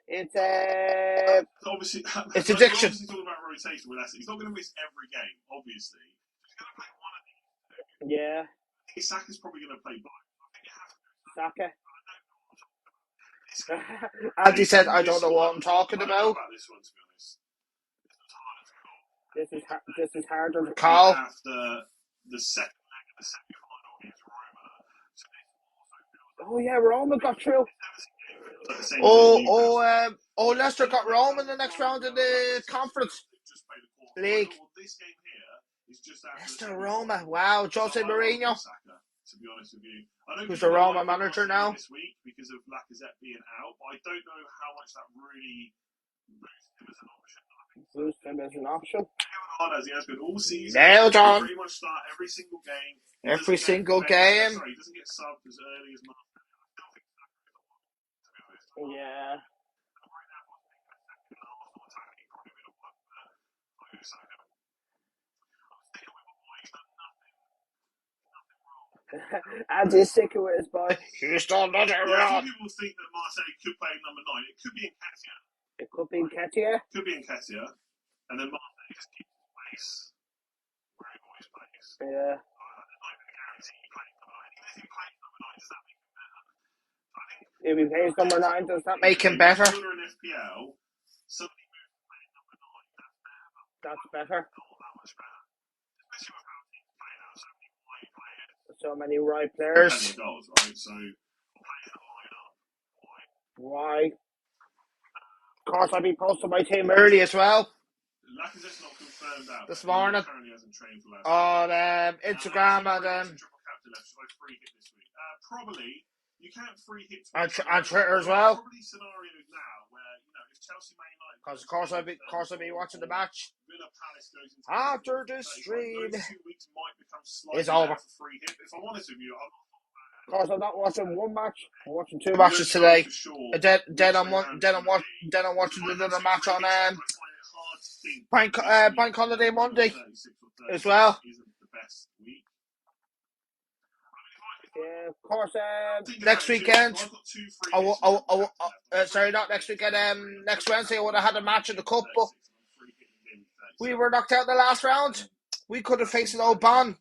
It's obviously it's addiction. Obviously talking about rotation with He's not going to miss every game, obviously. He's going to play one of these. Yeah. I think Saka's probably going to play both. Saka. Andy said, "I don't know what I'm talking about." This one, to be honest. This is harder to call. After the second leg of the semi-final against Roma. Oh yeah, Roma got through. Leicester got Rome in the next round of the Conference League. Leicester Roma. Wow, Jose Mourinho. To be honest with you, I don't who's the Roma manager now this week because of Lacazette being out, but I don't know how much that really boosts him as an option. As he has been all season. Nailed on. Pretty much start every single game. Every single game. Sorry, he doesn't get subbed as early as Martin. Yeah. As he's sticking with his boy. He's done nothing wrong. People think that Marseille could play number 9. It could be Nketiah. It could be Nketiah. Could be Nketiah. And then Marseille just keeps the place where he always plays. Yeah. If he plays number 9, does that make him better? If you're in FPL, somebody moves to play number 9, that's better. That much better. Especially with how teams play now, so many wide players. So many right players. Goals, right? So, playing the lineup. Why? Of course, I'll be posting my team early as well. Lacazette's not confirmed out. This morning. Currently hasn't trained for last on Instagram and probably you can't free hit on Twitter as well. Probably scenarios now where if Chelsea Man United. Because of course I'll be watching the match. Villa Palace goes into after the stream. Those 2 weeks might become slightly it's over. Free hit. If I'm honest with you, of course, I'm not watching one match. I'm watching 2 matches today. Sure. Then I'm watching another match on Bank Holiday Monday as well. Yeah, of course. Next weekend. Sorry, not next weekend. Next Wednesday, I would have had a match in the cup, but we were knocked out in the last round. We could have faced an old Ban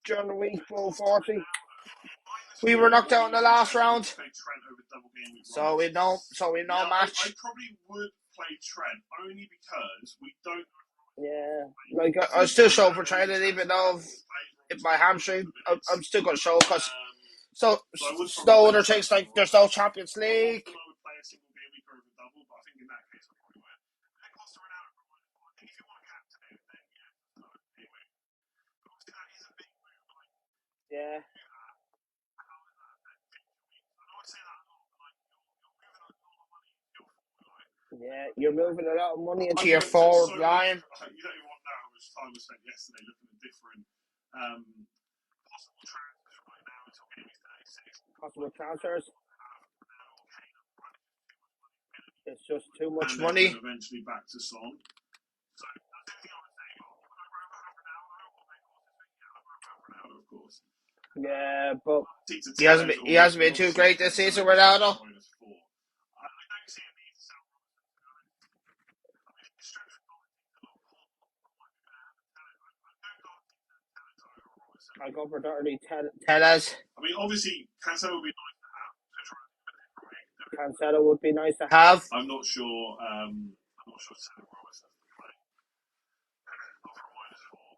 during the week, 40. We were knocked out in the last round, so we know match. I probably would play Trent only because we don't. Yeah, like I still show for training, even though if my hamstring, I'm still going to show because no other things like there's no Champions League. Yeah. Yeah, you're moving a lot of money into your forward line. You don't even want to know how much time was spent yesterday looking at different possible transfers right now until game week 36. Possible transfers. It's just too much money. Eventually back to Son. So that's everything I would say. Ronaldo, of course. Yeah, but he hasn't been too great this season, Ronaldo. I go for dirty Tellez. I mean, obviously, Cancelo would be nice to have. Cancelo would be nice to have. I'm not sure.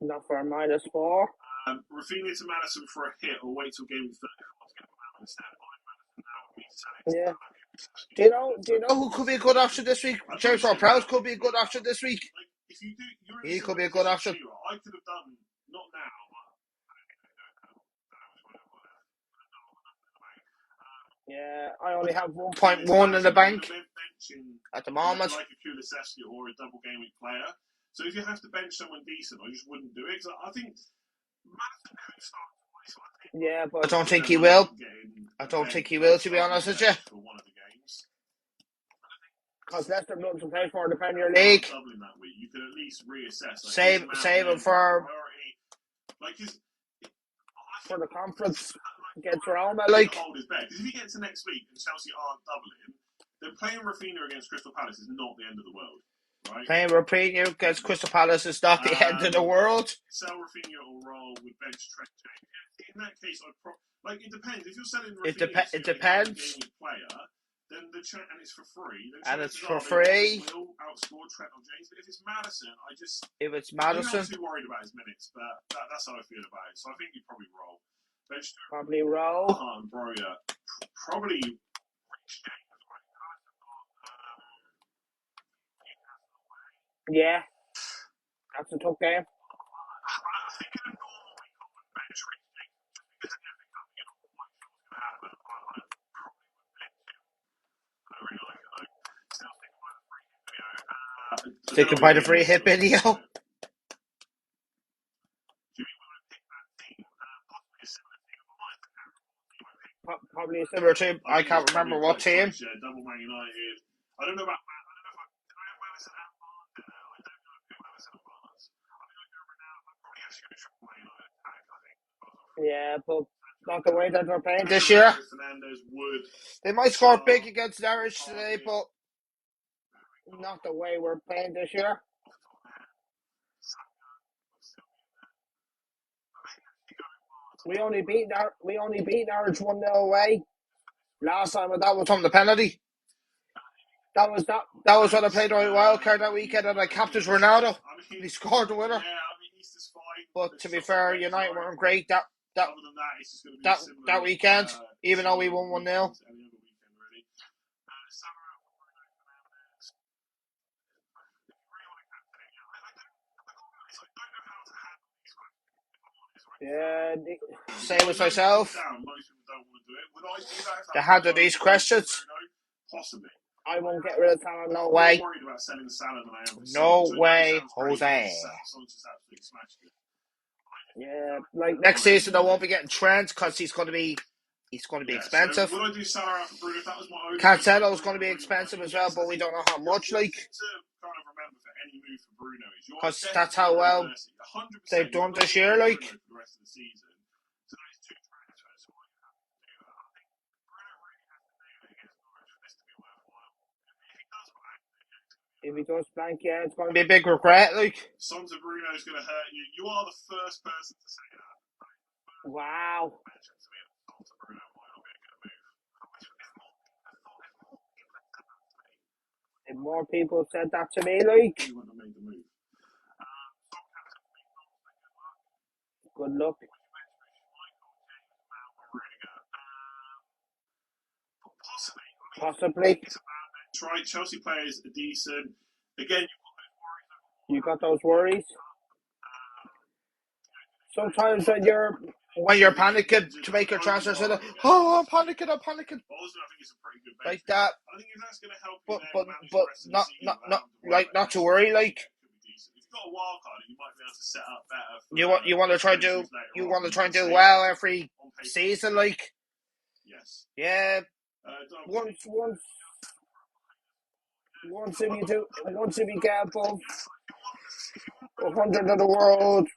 Not for a -4. Rafinha to Maddison for a hit, or wait till game 34 to get instead. Yeah. Do you know who could be a good option this week? James Ward-Prowse could be a good option this week. Like, if you do, he could be a good option. I could have done not now. Yeah, I only have 1.1 in the bank at the moment. Like a Kulusevski or a double game week player. So if you have to bench someone decent, I just wouldn't do it. Because I think Maddison could start twice. Yeah, but I don't think he will. I don't think he will, to be honest with you. For one of the games. Because Leicester not to play for the Premier League. Doubling that week, you could at least reassess. Like, save him for the conference against Roma. Like, because if he gets to next week and Chelsea aren't doubling, then playing Rafinha against Crystal Palace is not the end of the world. Right? Playing Rafinha against Crystal Palace is not the end of the world. Sell Rafinha or roll with bench Trent James. In that case, it depends. If you're selling Rafinha, it depends. Player, then and it's for free. And it's for free. Will outscore Trent or James. But if it's Maddison, if it's Maddison, I'm not too worried about his minutes. But that's how I feel about it. So I think you probably roll. Probably roll. Broja. Probably Yeah, that's a tough game. Sticking by the free hit video. Probably a similar team. I can't remember what team. Double Man United. I don't know about. Yeah, but not the way that they're playing this year. They might score big against Norwich today, but not the way we're playing this year. We only beat Norwich 1-0 away last time, and that was from the penalty. That was when I played on wild card that weekend, and I captained Ronaldo. He scored the winner. But to be fair, United weren't great that weekend, even though we won 1-0. Yeah, same as myself. The hand of these questions. I won't get rid of Salah, no way. No way, Jose. Yeah, like next season I won't be getting Trent because he's going to be expensive. So would I do Salah out for Bruno if that was my Cancelo's going to be expensive as well, but we don't know how much. Like, because that's how well they've done this year. Like, if he does blank, yeah, it's going to be a big regret. Like, Sons of Bruno is going to hurt you. You are the first person to say that. Wow. If more people said that to me, like, You wouldn't have made the move. good luck. Possibly. That's right. Chelsea players are decent. Again, you got those worries. Sometimes when you're panicking to make your transfer, I'm panicking. Like that. I think if that's going to help but not to worry. Like, if you've got a wild card, you might be able to set up better. You want to try and do well every season, like. Yes. Yeah. Once if you get above 100 of the world,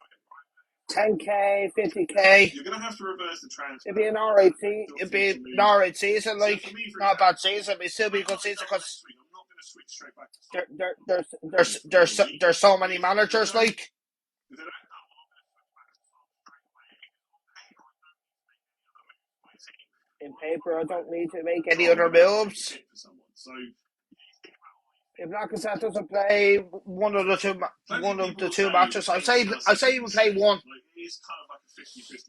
10k, 50k. You're going to have to reverse the transfer. It'd be an alright season, like, not a bad season, but it'd still be a good season because there's so many managers, like. In paper, I don't need to make any other moves. If Lacazette doesn't play one of the two matches, I say he will play one.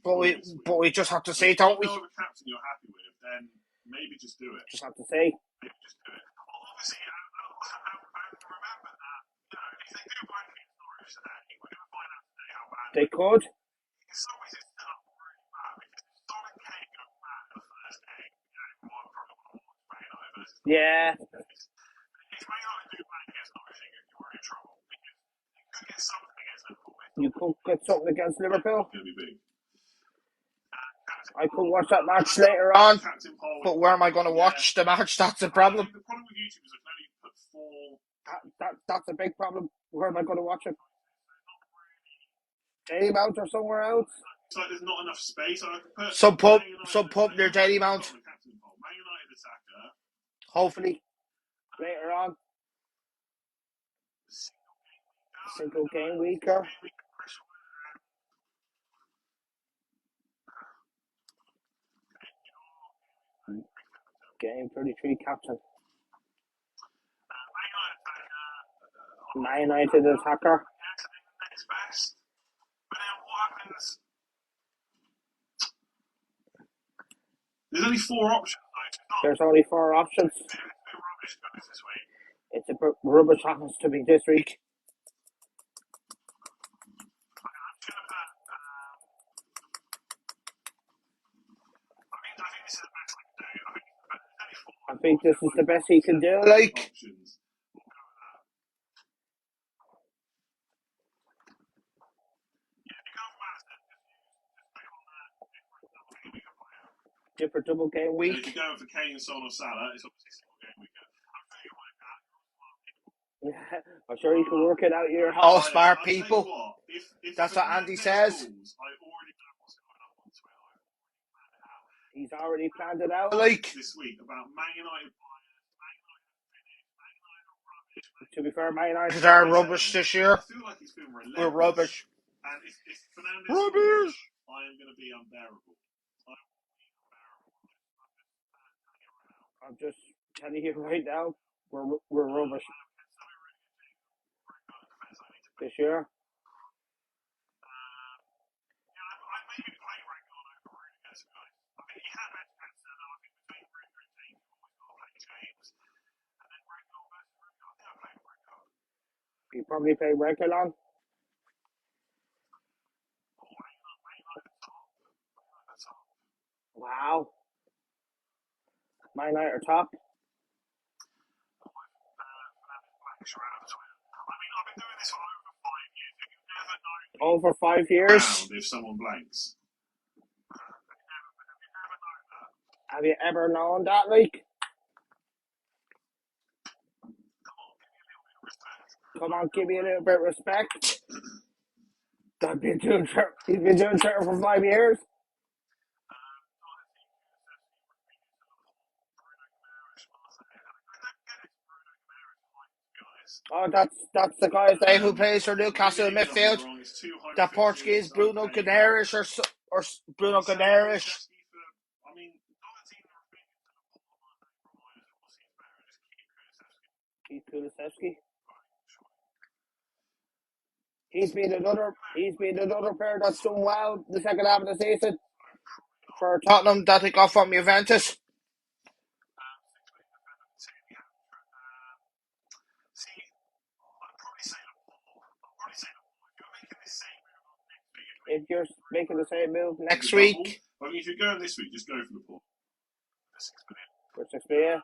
But we just have to see, don't we? Captain you're happy with, then maybe just do it. Just have to see. Obviously, remember that, if they do blank against Norwich today, we're going to find out today how bad they could. It's always really bad because if Son and Kane go mad the first game, might probably want to watch Man United versus Yeah. If Man United do blank against Norwich, you're in trouble because you could get something against Liverpool. You could get something against Liverpool. It's going to be big. I could watch that match later on, but where am I going to watch the match? That's the problem. The problem with YouTube is I can only put 4. That's a big problem. Where am I going to watch it? Daily Mount or somewhere else? It's like there's not enough space. I can put some pub near Daily Mount. Man United attacker. Hopefully, later on. Single game weaker. Game 33 captain. Man United attacker. Next best. But then what happens? There's only 4 options. There's only 4 options. It's a bit rubbish, guys, this week. It's a bit rubbish happens to be this week. I think this is the best he can do. Like, Options. different double game And if week. you're going for Kane, Son, or Salah, it's obviously single game week. Yeah, I'm sure you can work it out. You're all smart I'll people. tell you what, if That's what Andy says. Calls, I already know what's going on Twitter. He's already planned it out. Like this week about Man United. To be fair, Man United are rubbish this year. I feel like he's been relentless. We're rubbish. And if Fernandes Rubbish! scores, I am going to be unbearable. I'm just telling you right now, we're rubbish this year. You probably play Reguilon. Wow. Man United are top. I've been doing this for over 5 years. If someone blanks. Have you ever known that, like? Come on, give me a little bit of respect. He's been doing Twitter for 5 years. Oh, that's the guy there who plays for Newcastle midfield. That Portuguese Bruno Guimaraes or Bruno Guimaraes. Keith Kulusevski. He's been another player that's done well the second half of the season for Tottenham that he got from Juventus. If you're making the same move next week. I mean, if you're going this week, just go for the ball. For 6 million.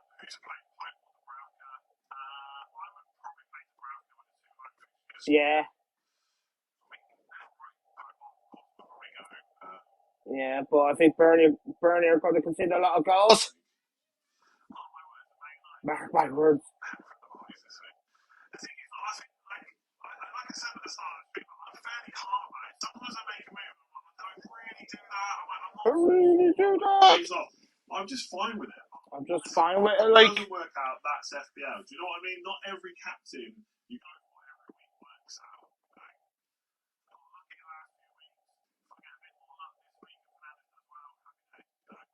Yeah. Yeah, but I think Burnley are going to concede a lot of goals. Mark my words. I really do that. I'm just fine with it. I'm just fine with it. If it like, doesn't work out, that's FPL. Do you know what I mean? Not every captain you go for every week works out.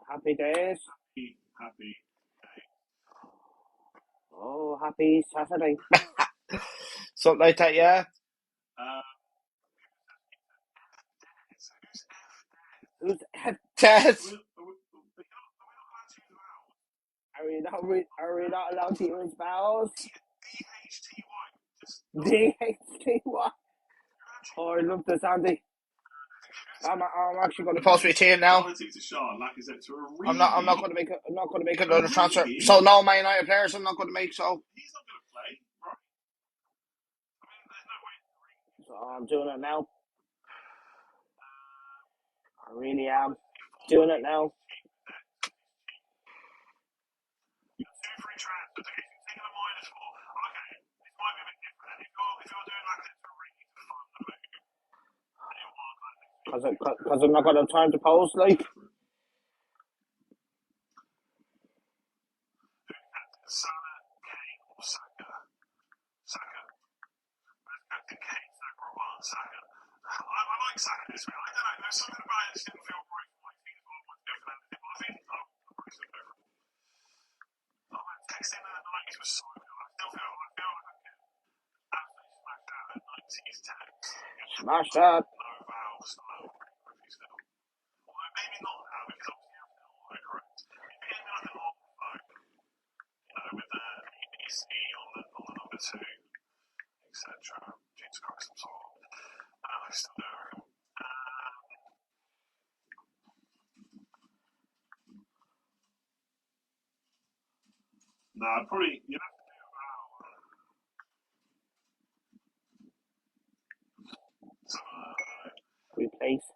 Happy days. Happy. Oh, happy Saturday. Something like that, yeah. Who's F-Test? Are we not allowed to use vowels? D-H-T-Y. Oh, I love this, Andy. I'm actually going to post my team now. I'm not going to make another transfer. So no Man United players I'm not going to make. So He's not going to play, right? I mean, there's no way. So I'm doing it now. I really am doing it now. You got 2 free transfers. Okay, if you're taking a -4, okay, this might be a bit different. If you're doing like a 3 to fund the move, because I'm not going to have time to post, like. Salah, Kane, or Saka. Saka. Captain Kane, Saka, or Saka. I like Saka this week. I don't know. There's something about it that didn't feel right for my team. I want to go for that. But I think I'm probably still go for it. Texting in the 90s was so good. I feel like I can absolutely smash out at 90s text. Smash that. No vowels, no still. Although maybe not now because obviously I'm still correct. If you gave me like an PC on the number 2, etc. Jesus Christ, I'm sorry. I still do it. No, probably you have to do about Replace.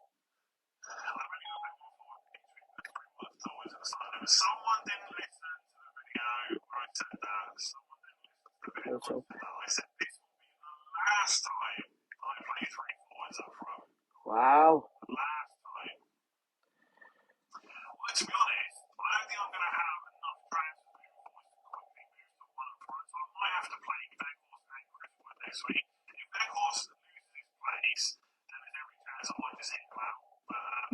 Someone didn't listen to the video where I said that. Someone didn't listen to the video where I said that. I said this will be the last time I play 3 forwards up front. Wow. Last time. Well, to be honest, I don't think I'm going to have enough transfer forwards to quickly move to 1 up front. So I might have to play Weghorst and Chris Wood next week. If Weghorst loses his place, then there's every chance I might just hit him out. But I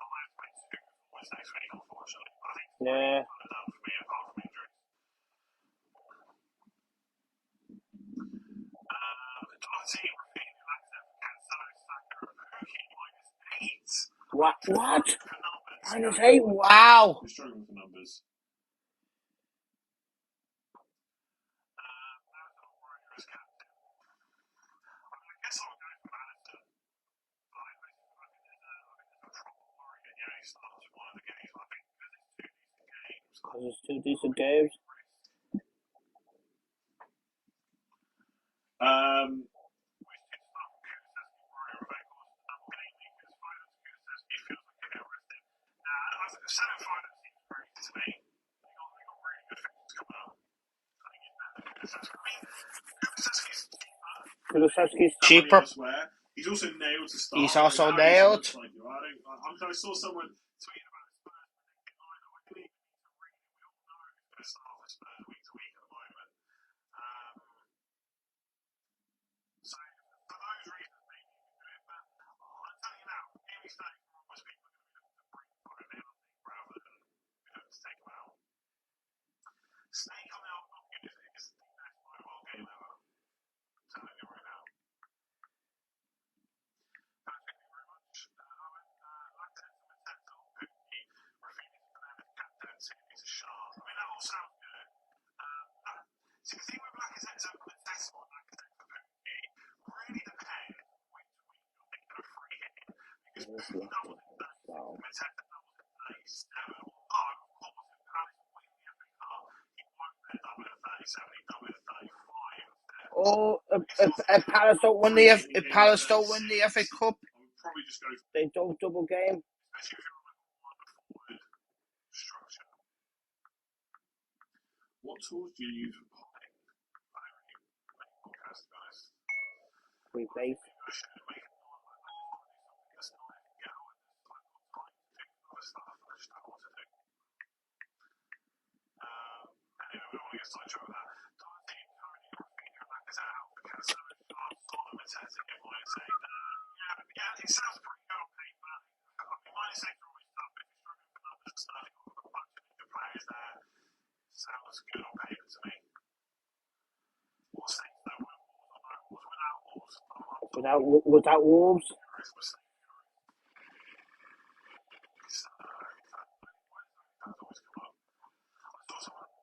might have to play 2 forwards next week, unfortunately. I think it's kind of done for me apart from injuries. Doherty, Rafinha, Lacazette, Cancelo, Saka, Pukki, -8. What? -8? Wow. We're struggling for numbers. As captain. I guess I'll go for Maddison. I think there's a trouble worry that he starts one of the games. I think because it's 2 decent games. Because it's 2 decent games. Which did start with Kulusevski, Warrior, and Weghorst. Double game week because Foden's Kulusevski feels like he'll get arrested. I think the centre Foden seems very good to me. They got really good fixtures coming up. I think he's better than Kulusevski. I mean, Kulusevski's cheaper. Kulusevski's cheaper. Elsewhere. He's also nailed to start. He's also nailed. I saw someone tweet about Spurs predicting lineup. I didn't even need to read it. We all know who's going to start for Spurs week to week at the moment. So for those reasons, maybe you can do it. But I'm telling you now, game week 30 for most people are going to be looking to bring Foden in, I think, rather than to take him out. Snake on the old knock is the best mobile game ever. I'm telling you right now. Thank you very much. Owen, Lacazette to Mateta, Pukki, Rafinha to Fernandes, captain, Tierney to Shaw. I mean, that all sounds good. See, the thing with Lacazette to Mateta or Lacazette to Pukki really depends which week you're thinking of free hitting. Because Pukki doubles in days, Mateta doubles in days. Although, of course, if Palace win the FA Cup, he won't then double in 37, he double in 35. Oh, if Palace don't win the FA Cup, Probably just go they don't double game. especially if you're on like a 1 forward structure. What tools do you use for potting? I don't really make podcasts, to be honest. Replace. Maybe I should make it more like I want to do something that's not FPL and there's like more time to do other stuff. I just don't know what to do. Anyway, we don't want to get sidetracked with that. Doherty, currently Rafinha and Lacazette out for Cancelo. Tottenham and Tete get -8. Yeah, it sounds pretty good on paper. I mean, -8 are always tough if you're struggling for numbers. Sterling got a bunch of good players there. Sounds good on paper to me. What's next though? With Wolves or no Wolves? Without Wolves, Without Wolves. Christmas Day Fury. That always come up. I saw someone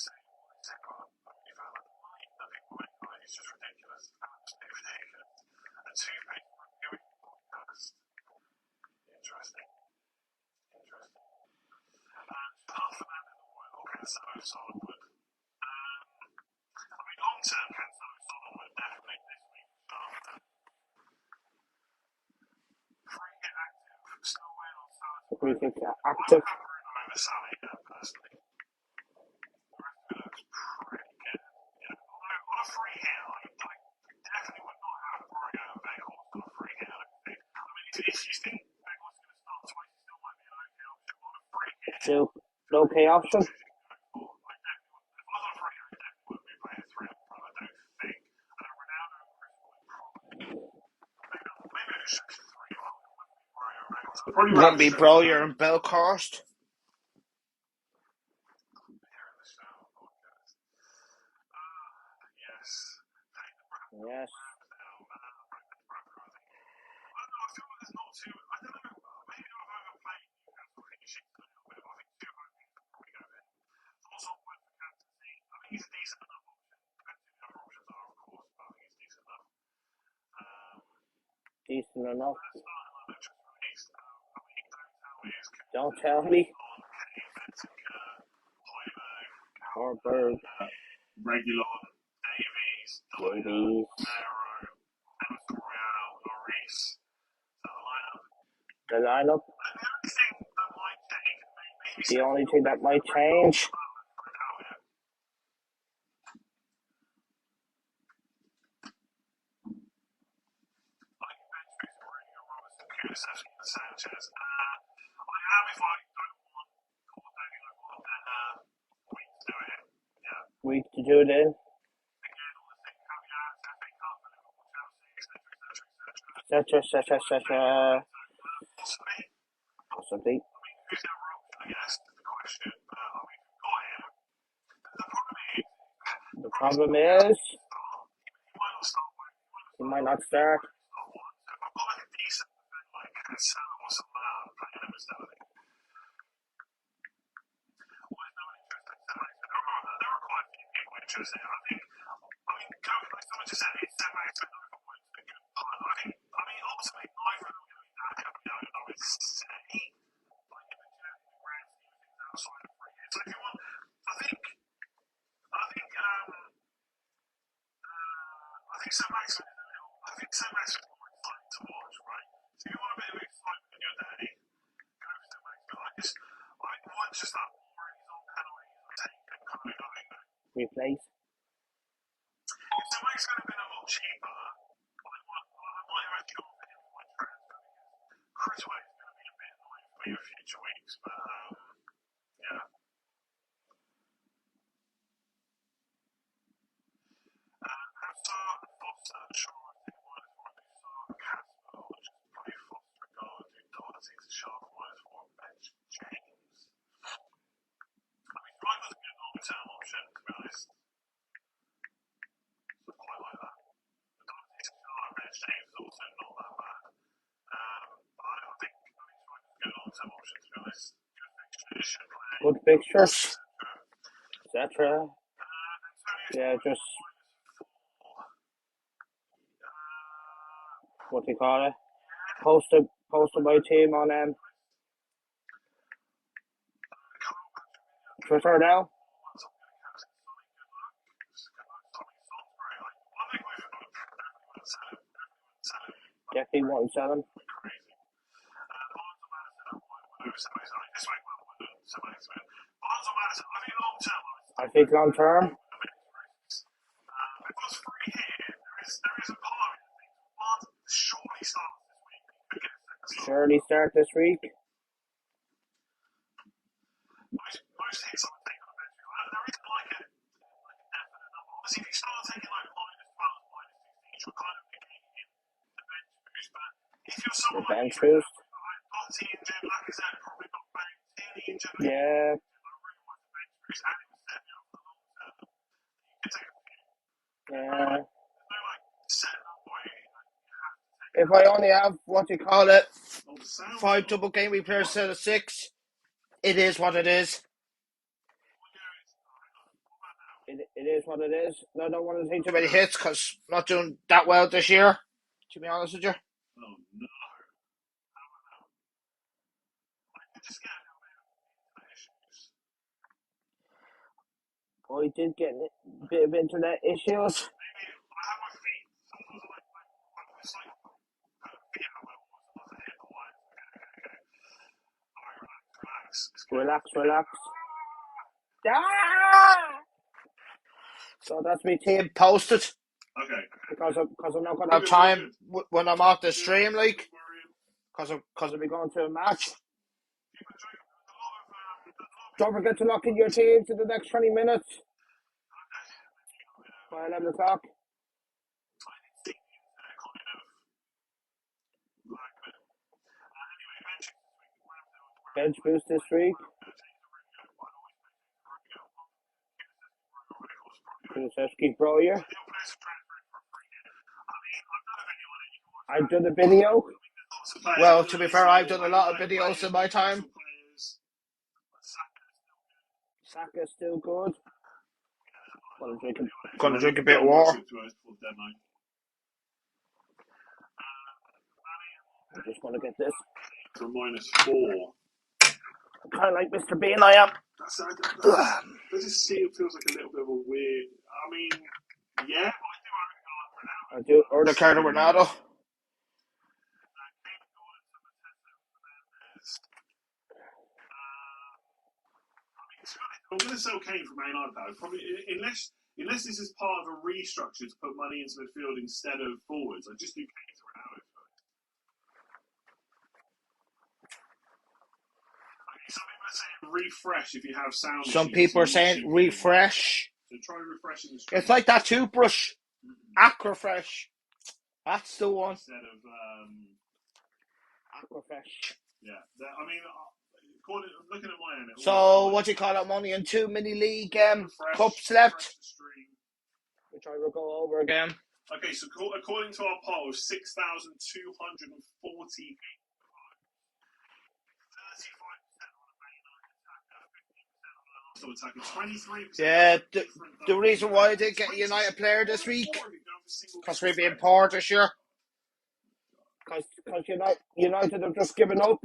saying what they said about only found like the money that people make on it is just ridiculous. Absolutely ridiculous. A toothpaste reviewing podcast. Interesting. Apart from that, or Cancelo, Solomon. I mean, long term, Cancelo, Solomon definitely this week. Free hit active, still waiting on Salah. Free hit I active. would have Bruno over Salah, personally. The rest of it looks pretty good. Although on a free hit, I definitely would not have Bruno and Weghorst on a free hit. I mean, if you think Weghorst is going to start twice, it still might be an okay option. On a free hit, Still an okay option. Won't be Broyer and Belcost. Yes. he's a decent enough option. Depends who the other options are, of course, but I think he's decent enough. Decent enough. Starting lineup just released. Don't tell me. Horberg, Regulon, Davies, Dylan, Romero, Emerson Royale, Lloris. The lineup. The only thing that might change. Sanchez. I am if I don't want Cordelia, I want Week to do it. Yeah. Week to do it in. Again, all the things caveats, FA Cup, Liverpool, Chelsea, etc. Possibly. I mean, who's our option, I guess, is the question. I mean, we've got him. The problem is, he might not start. If I've got like a decent like Cancelo or something like that, playing him instead of it. Why is no one interested in Sanchez? There are quite a few people interested. I mean, like someone just said, it's Sanchez with no points. I mean, ultimately, neither of them are going to be that happy. I would say, like in the grand scheme of things outside of 3 years. So if you want, I think Saint-Maximin is a little. I think Saint-Maximin is more exciting to watch, right? So if you want a bit of excitement in your day, go for Saint-Maximin. I want just that more he's on penalties, I take him kind of going. Replace. If Saint-Maximin had been a lot cheaper, I might have actually gone for him for my transfer because Chris Way is going to be a bit annoying for me in future weeks, but yeah. Foster, sure, I think one is one who saw Casper, or just play Foster regardless who Doherty to sharp one is one bench James. I mean, Wright was a good long-term option, to be honest. So quite like that. Doherty to sharp bench James is also not that bad. But I think Wright was a good long-term option, to be honest. Good fixtures, etc. Yeah, just what do you call it? Posted my team on Twitter now. Definitely won't sell him. I think long term. If it's free here, there is a part of it that Barnes surely starts this week. Surely start this week. Most hits I would take on a bench. There isn't like a definite number. Obviously, if you start taking like minus 12, minus 16, you're kind of negating the bench boost. But if you're someone the bench boost. Doherty injured, like I said, probably not playing. Tierney injured. Yeah. I really want the bench boost, and it was setting you up for the long term. You can take a few. Yeah. There's no like setting up way. If I only have what you call it, 5 double game week players instead of 6, it is what it is. It is what it is. I don't want to take too many hits because I'm not doing that well this year, to be honest with you. Oh no. I did get a bit of internet issues. Relax. Ah! So that's my team posted. Okay. Because I'm not going to have time when I'm off the stream, like. Because I'll be going to a match. Don't forget to lock in your team to the next 20 minutes. By 11 o'clock. Bench boost this week. Kulusevski Broyer. I've done a video. Well, to be fair, I've done a lot of videos in my time. Saka's still good. Gonna drink a bit of water. I just want to get this. For -4. Kind of like Mr. Bean, I am. Does it feels like a little bit of a weird. I mean, yeah, I do. Or the Ricardo Ronaldo. I'm going to sell Kane for Man United, though. Probably, unless this is part of a restructure to put money into midfield instead of forwards, I just do Kane to Ronaldo. Some people are saying refresh if you have sound. Some people are saying refresh. So try refreshing the screen. It's like that toothbrush. Aquafresh. That's the one. Instead of Aquafresh. Yeah, I mean, looking at my end. So what do you call it? I'm only in 2 mini league cups left, which I will go over again. Okay, so according to our poll of 6,240. Yeah, the reason why I did get a United player this week, because we're being poor this year. Because United have just given up.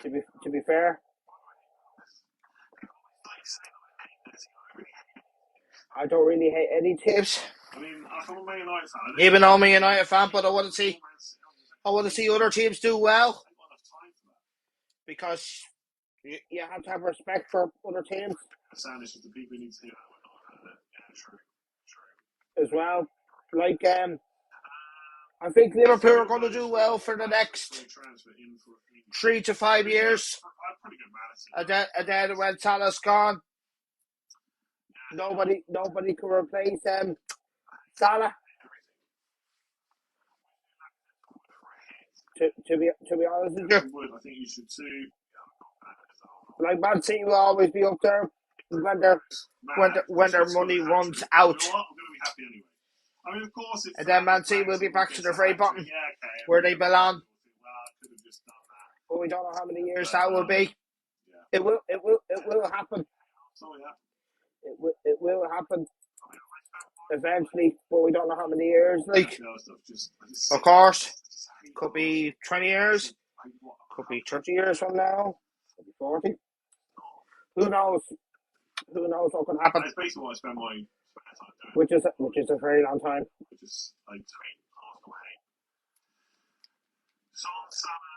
To be fair, I don't really hate any teams. I mean, I'm a Man United fan. Even though I'm a United fan, but I want to see other teams do well. Because you have to have respect for other teams. As well. Like, I think Liverpool are going to do well for the next 3 to 5 years. And then when Salah's gone, nobody can replace Salah. To be honest with you, I think you should too. Like Man City will always be up there when their money runs out. I'm going to be happy anyway. I mean, of course, and then Man City will be back to the very bottom, where they belong. But we don't know how many years that will be. Yeah. It will happen. It will happen eventually, but we don't know how many years. Like, of course, could be 20 years, could be 30 years from now, could be 40. Who knows? Who knows what could happen? That's basically what I spend my time doing. Which is a very long time. Which is like 3 Arsenal hate. Son, Salah,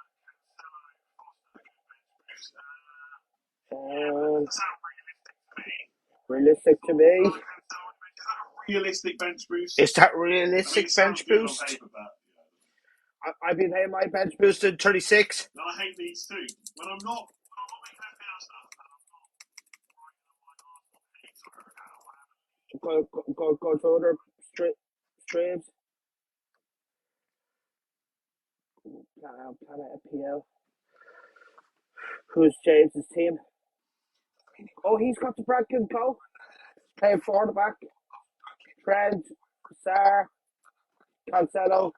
realistic to me. Realistic bench boost. Is that realistic bench boost? Paper, but, yeah. I've been having my bench boost in 36. No, I hate these too. When I'm not making anything else Go to other streams. Planet FPL. Who's James's team? Oh, he's got the Bracken goal. Playing for the back. Trent, Sarr, Cancelo,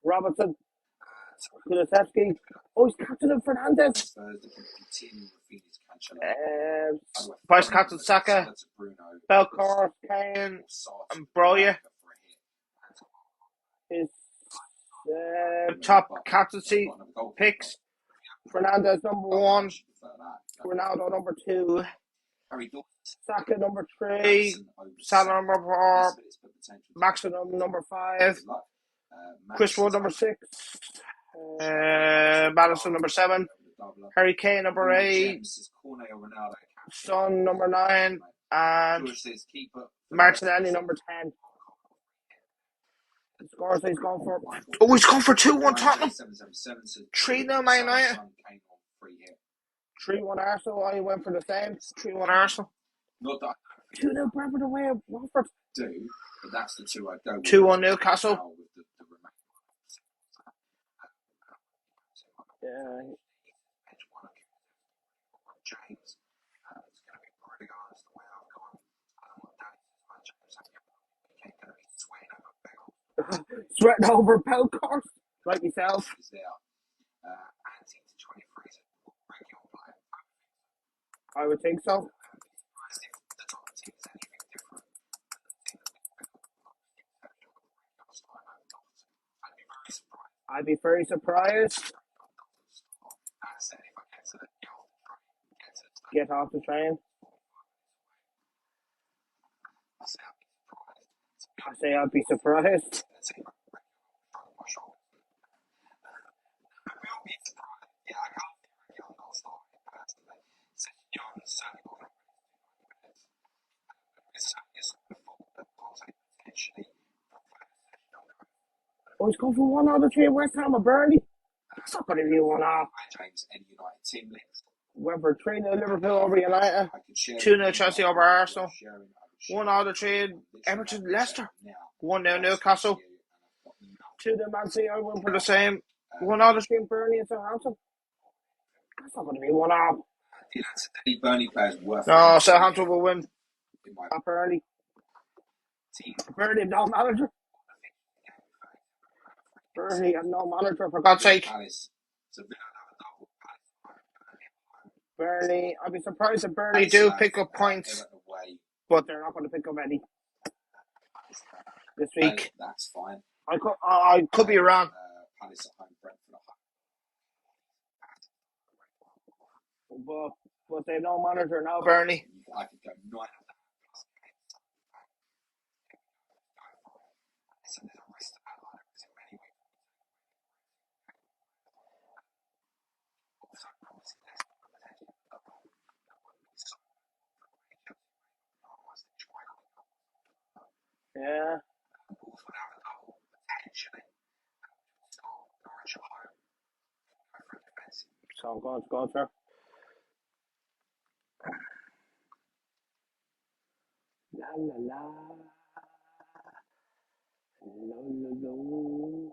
Robertson, Kulusevski. Oh, he's captain Fernandez. Vice captain Saka, Belcourt, Kane, and Broya. His top captaincy picks. Fernandez number 1, Ronaldo number 2, Saka number 3, Salah number 4, Maximum number 5, Chris Wood number 6, Maddison number 7, Harry Kane number 8, Son number 9, and Martinelli number 10. The scores he's gone for. Oh, he's gone for 2-1 Tottenham. 3-0 Man United. 3-1 Arsenal. I went for the same. 3-1 Arsenal. 2-0 Brentford away at Watford. But that's the 2 I go with. 2-1 Newcastle. Yeah. Sweating over Belcourt, like yourself. I would think so. I'd be very surprised. Get off the train. I say I'd be surprised. Oh, he's come from 1 out of 3 West Ham or Burnley. That's not going to be 1 off. Went for 3-0 Liverpool over United. 2-0 Chelsea over Arsenal. 1 out of 3 Everton Leicester. 1-0 Newcastle. 2-0 Man City. I went for the same. 1 out of 3 Burnley and Southampton. That's not going to be 1 off. Any Burnley players worth? No, Southampton will win. My Not Burnley. Burnley have no manager. Burnley have no manager, for God's sake. Palace. Burnley, I'd be surprised if Burnley do pick up points, but they're not going to pick up any this week. That's fine. I could be wrong. Palace at home, Brentford at home. But they have no manager now, Burnley. I could go 9. Yeah. So I'm going to go there. La la la. La la la.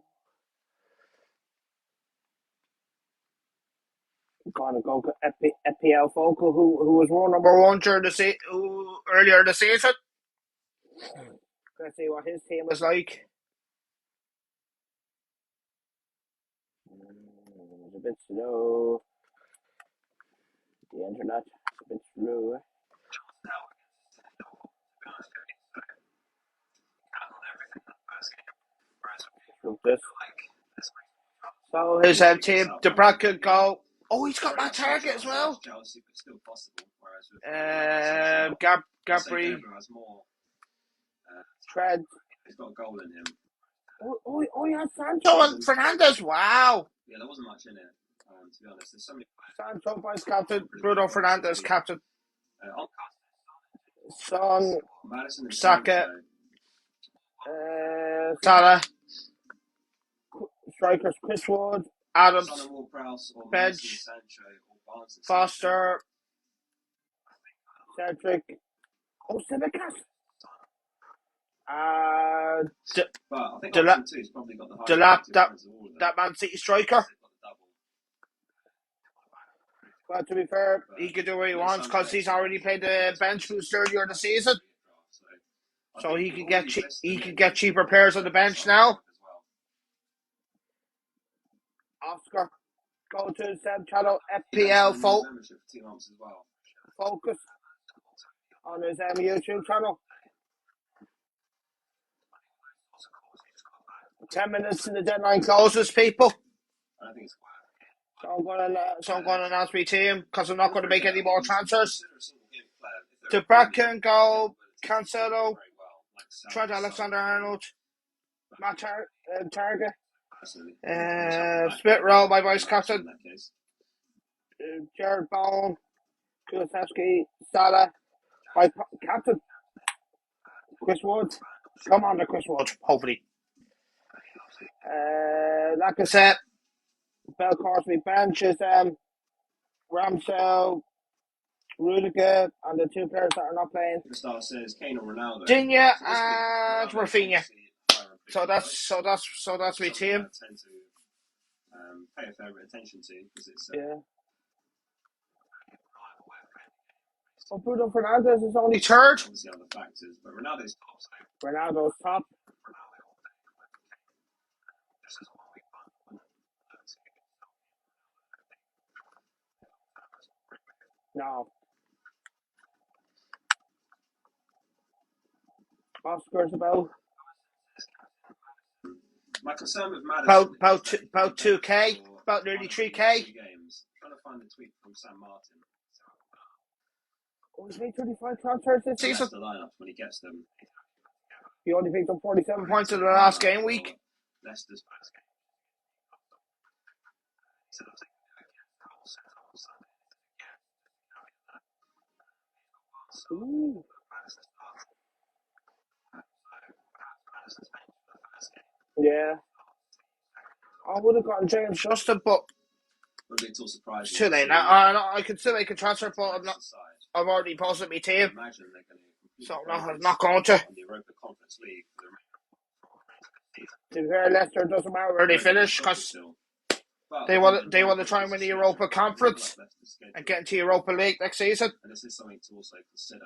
Gonna go FPL Focal, who was world number 1 earlier this season. Let's see what his team was like. It's a bit slow. The internet is a bit slow. This. So his team, Dubravka could go. Oh, he's got that target as well. Gabri. Tread. He's got a goal in him. Oh, yeah, Sancho and Fernandes. Wow. Yeah, there wasn't much in it, to be honest. There's so many. Sancho vice captain, Bruno Fernandes captain. Son, Madison and Saka, Salah, strikers Chris Wood, Adams, Bench, Foster, Cedric, Simikas. Delap, that Man City striker. But to be fair, he can do what he wants because he's already played the bench boost earlier in the season, so he can get cheaper players on the bench now. Oscar, go to Seb channel FPL Focus on his YouTube channel. 10 minutes to the deadline closes, people. So I'm going to announce my team because I'm not going to make any more transfers. Dubravka and goal, Cancelo, Trent Alexander-Arnold, Matt Target, Smith Rowe, my vice captain, Jared Bowen, Kulusevski, Salah, my captain, Chris Wood. Come on to Chris Wood, hopefully. Lacazette, Bell Crosby benches Ramsdale, Rudiger, and the 2 players that are not playing. The star says Kane or Ronaldo. Digne and Rafinha. So that's my team. I tend to pay a fair bit of attention to because it's yeah. Well, Bruno Fernandes is only 3rd. Obviously other factors, but Ronaldo's top. So. Ronaldo's top. No. Oscar's about My concern with Madison about 2K, about nearly 3K. Games. I'm trying to find a tweet from Sam Martin. Oh, he's made 35 transfers this season. The lineups when he gets them. He only picked up 47 points in the last game week. Leicester's first game. Ooh. Yeah. I would have gotten James Justin, but it's too late now. I can still make a transfer, but I've already posted my team, so I'm not going to. To be fair, Leicester doesn't matter where they finish because they want to try and win the Europa Conference and get into Europa League next season. And this is something to also consider.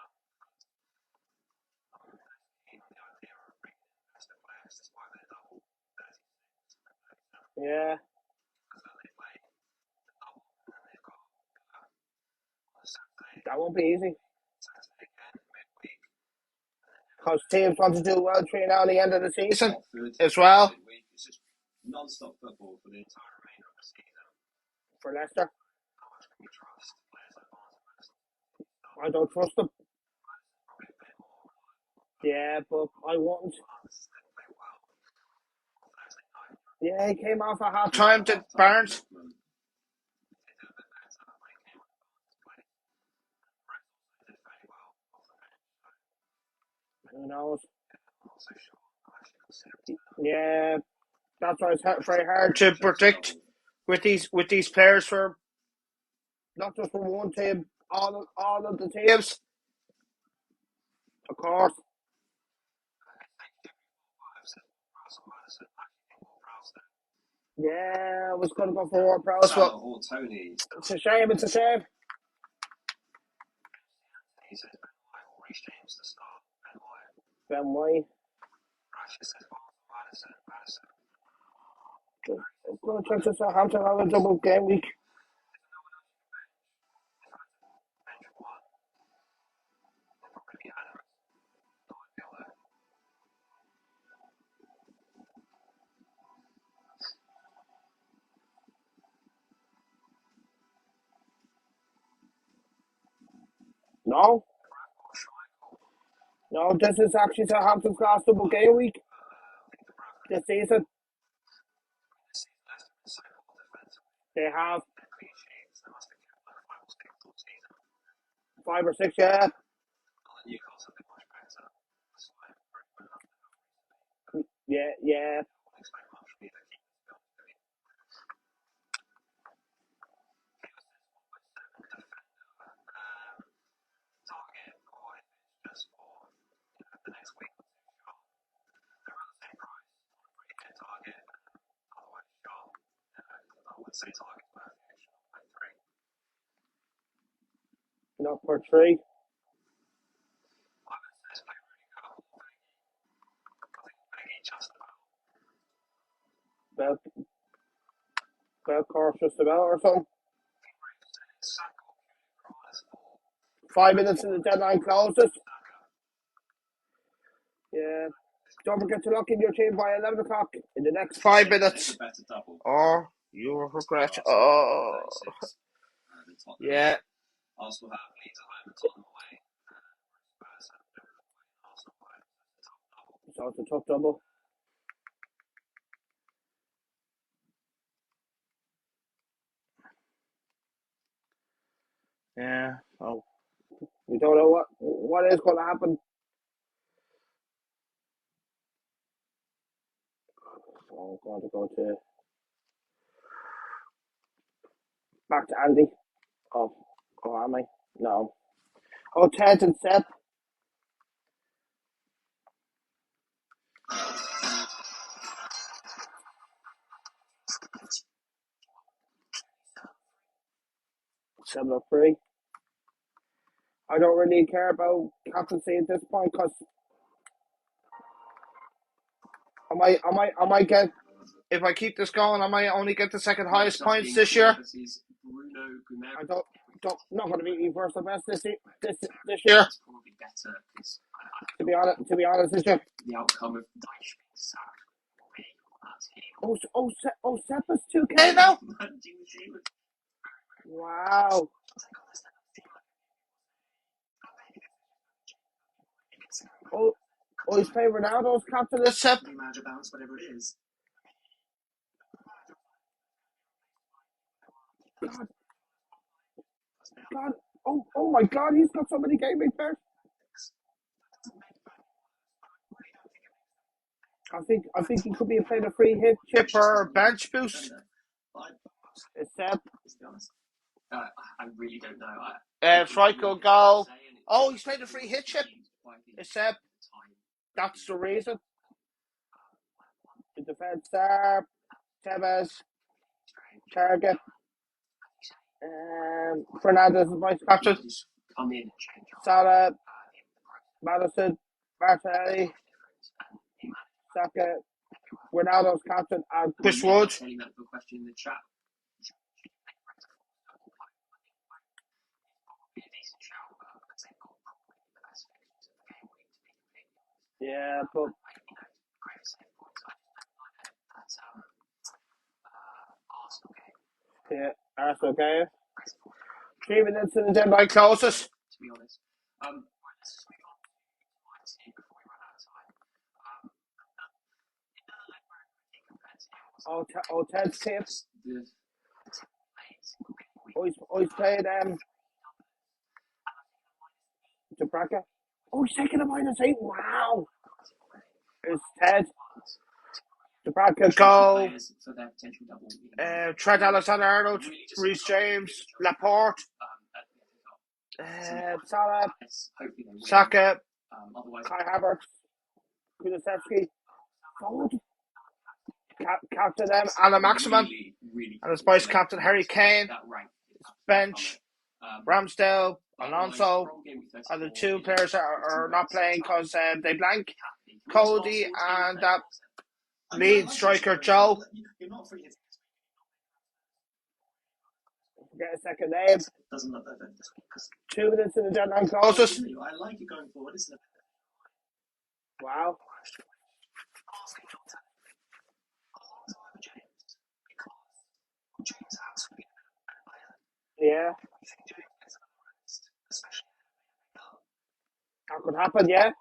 Yeah. That won't be easy. Because teams want to do well between now and the end of the season as well. It's just non-stop football for the entire remainder of the season. For Leicester. I don't trust them. Yeah, but I won't. Yeah, he came off at half time to Barnes. Who knows? Yeah, that's why it's very hard to predict with these players for not just from one team, all of the teams. Of course. Yeah, I was going to go for Ward-Prowse, but it's a shame. It's a shame. Ben White. I'm going to check this out. Hampton have a double game week. No. No, this is actually Southampton's last double game week this season. They have 5 or 6, yeah. Yeah. Not for 3. Belcourt just about or something. 5 minutes in the deadline closes. Yeah. Don't forget to lock in your team by 11 o'clock in the next 5 minutes. Or you will regret. Oh. Yeah. Arsenal have Leeds at home and Tottenham away. So it's a tough double. Yeah. Oh. We don't know what is going to happen. So I'm going to go to back to Andy. Oh, am I? No. Oh, Ted and Seth. Seven or 3. I don't really care about captaincy at this point because I might get, if I keep this going, I might only get the second highest points this year. Bruno Guimaraes. I not going to be first the best this year. It's probably better because To be honest with you. the outcome of Dyche being sacked will be Seppa's 2K now. managing the team. Wow. He's playing Ronaldo's captain as Sepp. Manager bounce, whatever it is. God. Oh my God, he's got so many game week players. I think he could be playing a free hit chip or bench boost. It's Sepp. I really don't know. Striker goal. Oh, he's playing a free hit chip. It's Sepp. That's the reason. The defense there. Tevez. Target. Fernandez is vice captain. Come in and change. Salah. Madison. Martinelli. Saka. Ronaldo's captain and Chris Wood. Telling that question in the chat. Yeah, but yeah, Arsenal game. 3 minutes in the deadline closes. To be honest, let's just move on before we run out of time. Ted's team. He's played Dubravka. He's taking a -8. Wow. It's Ted. Dubravka goal. Trent Alexander-Arnold, Reece James, Laporte, Salah, Saka, Kai Havertz, Kulusevski, captain Alan Maximan, and his vice captain Harry Kane, bench Ramsdale, Alonso, and the 2 players that are not playing because they blank, Cody and that lead striker Joe. Get a second name. 2 minutes in the deadline closes. I like it going forward, isn't it? Wow. Yeah. That could happen, yeah.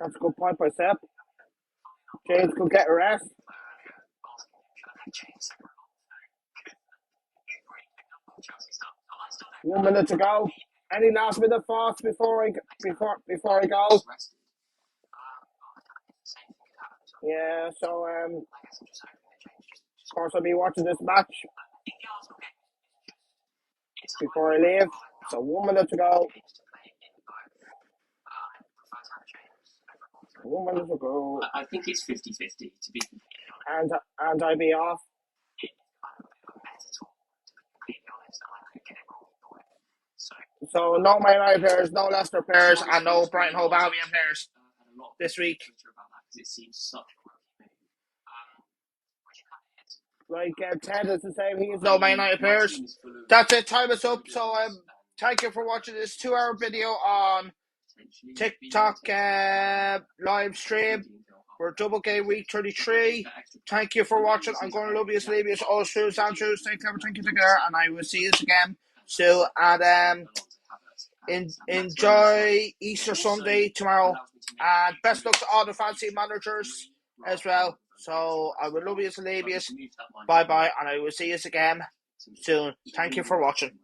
That's a good point by Sepp. James could get a rest. 1 minute to go. Any last minute thoughts before I go? Yeah, so of course I'll be watching this match before I leave. So 1 minute to go. 1 minute to go. I think it's 50-50 to be. And I'll be off. So no Man United players, no Leicester players, and no Brighton Hove Albion players this week. Like Ted is the same, he is no Man United players. That's it, time is up. So thank you for watching this 2-hour video on TikTok live stream. We're double game week 33. Thank you for watching. I'm going to love you, leave you, all true, sound true, stay clever, thank you, together, and I will see you again soon. And enjoy Easter Sunday tomorrow, and best luck to all the fancy managers as well. So I will love you, leave you. Bye bye, and I will see you again soon. Thank you for watching.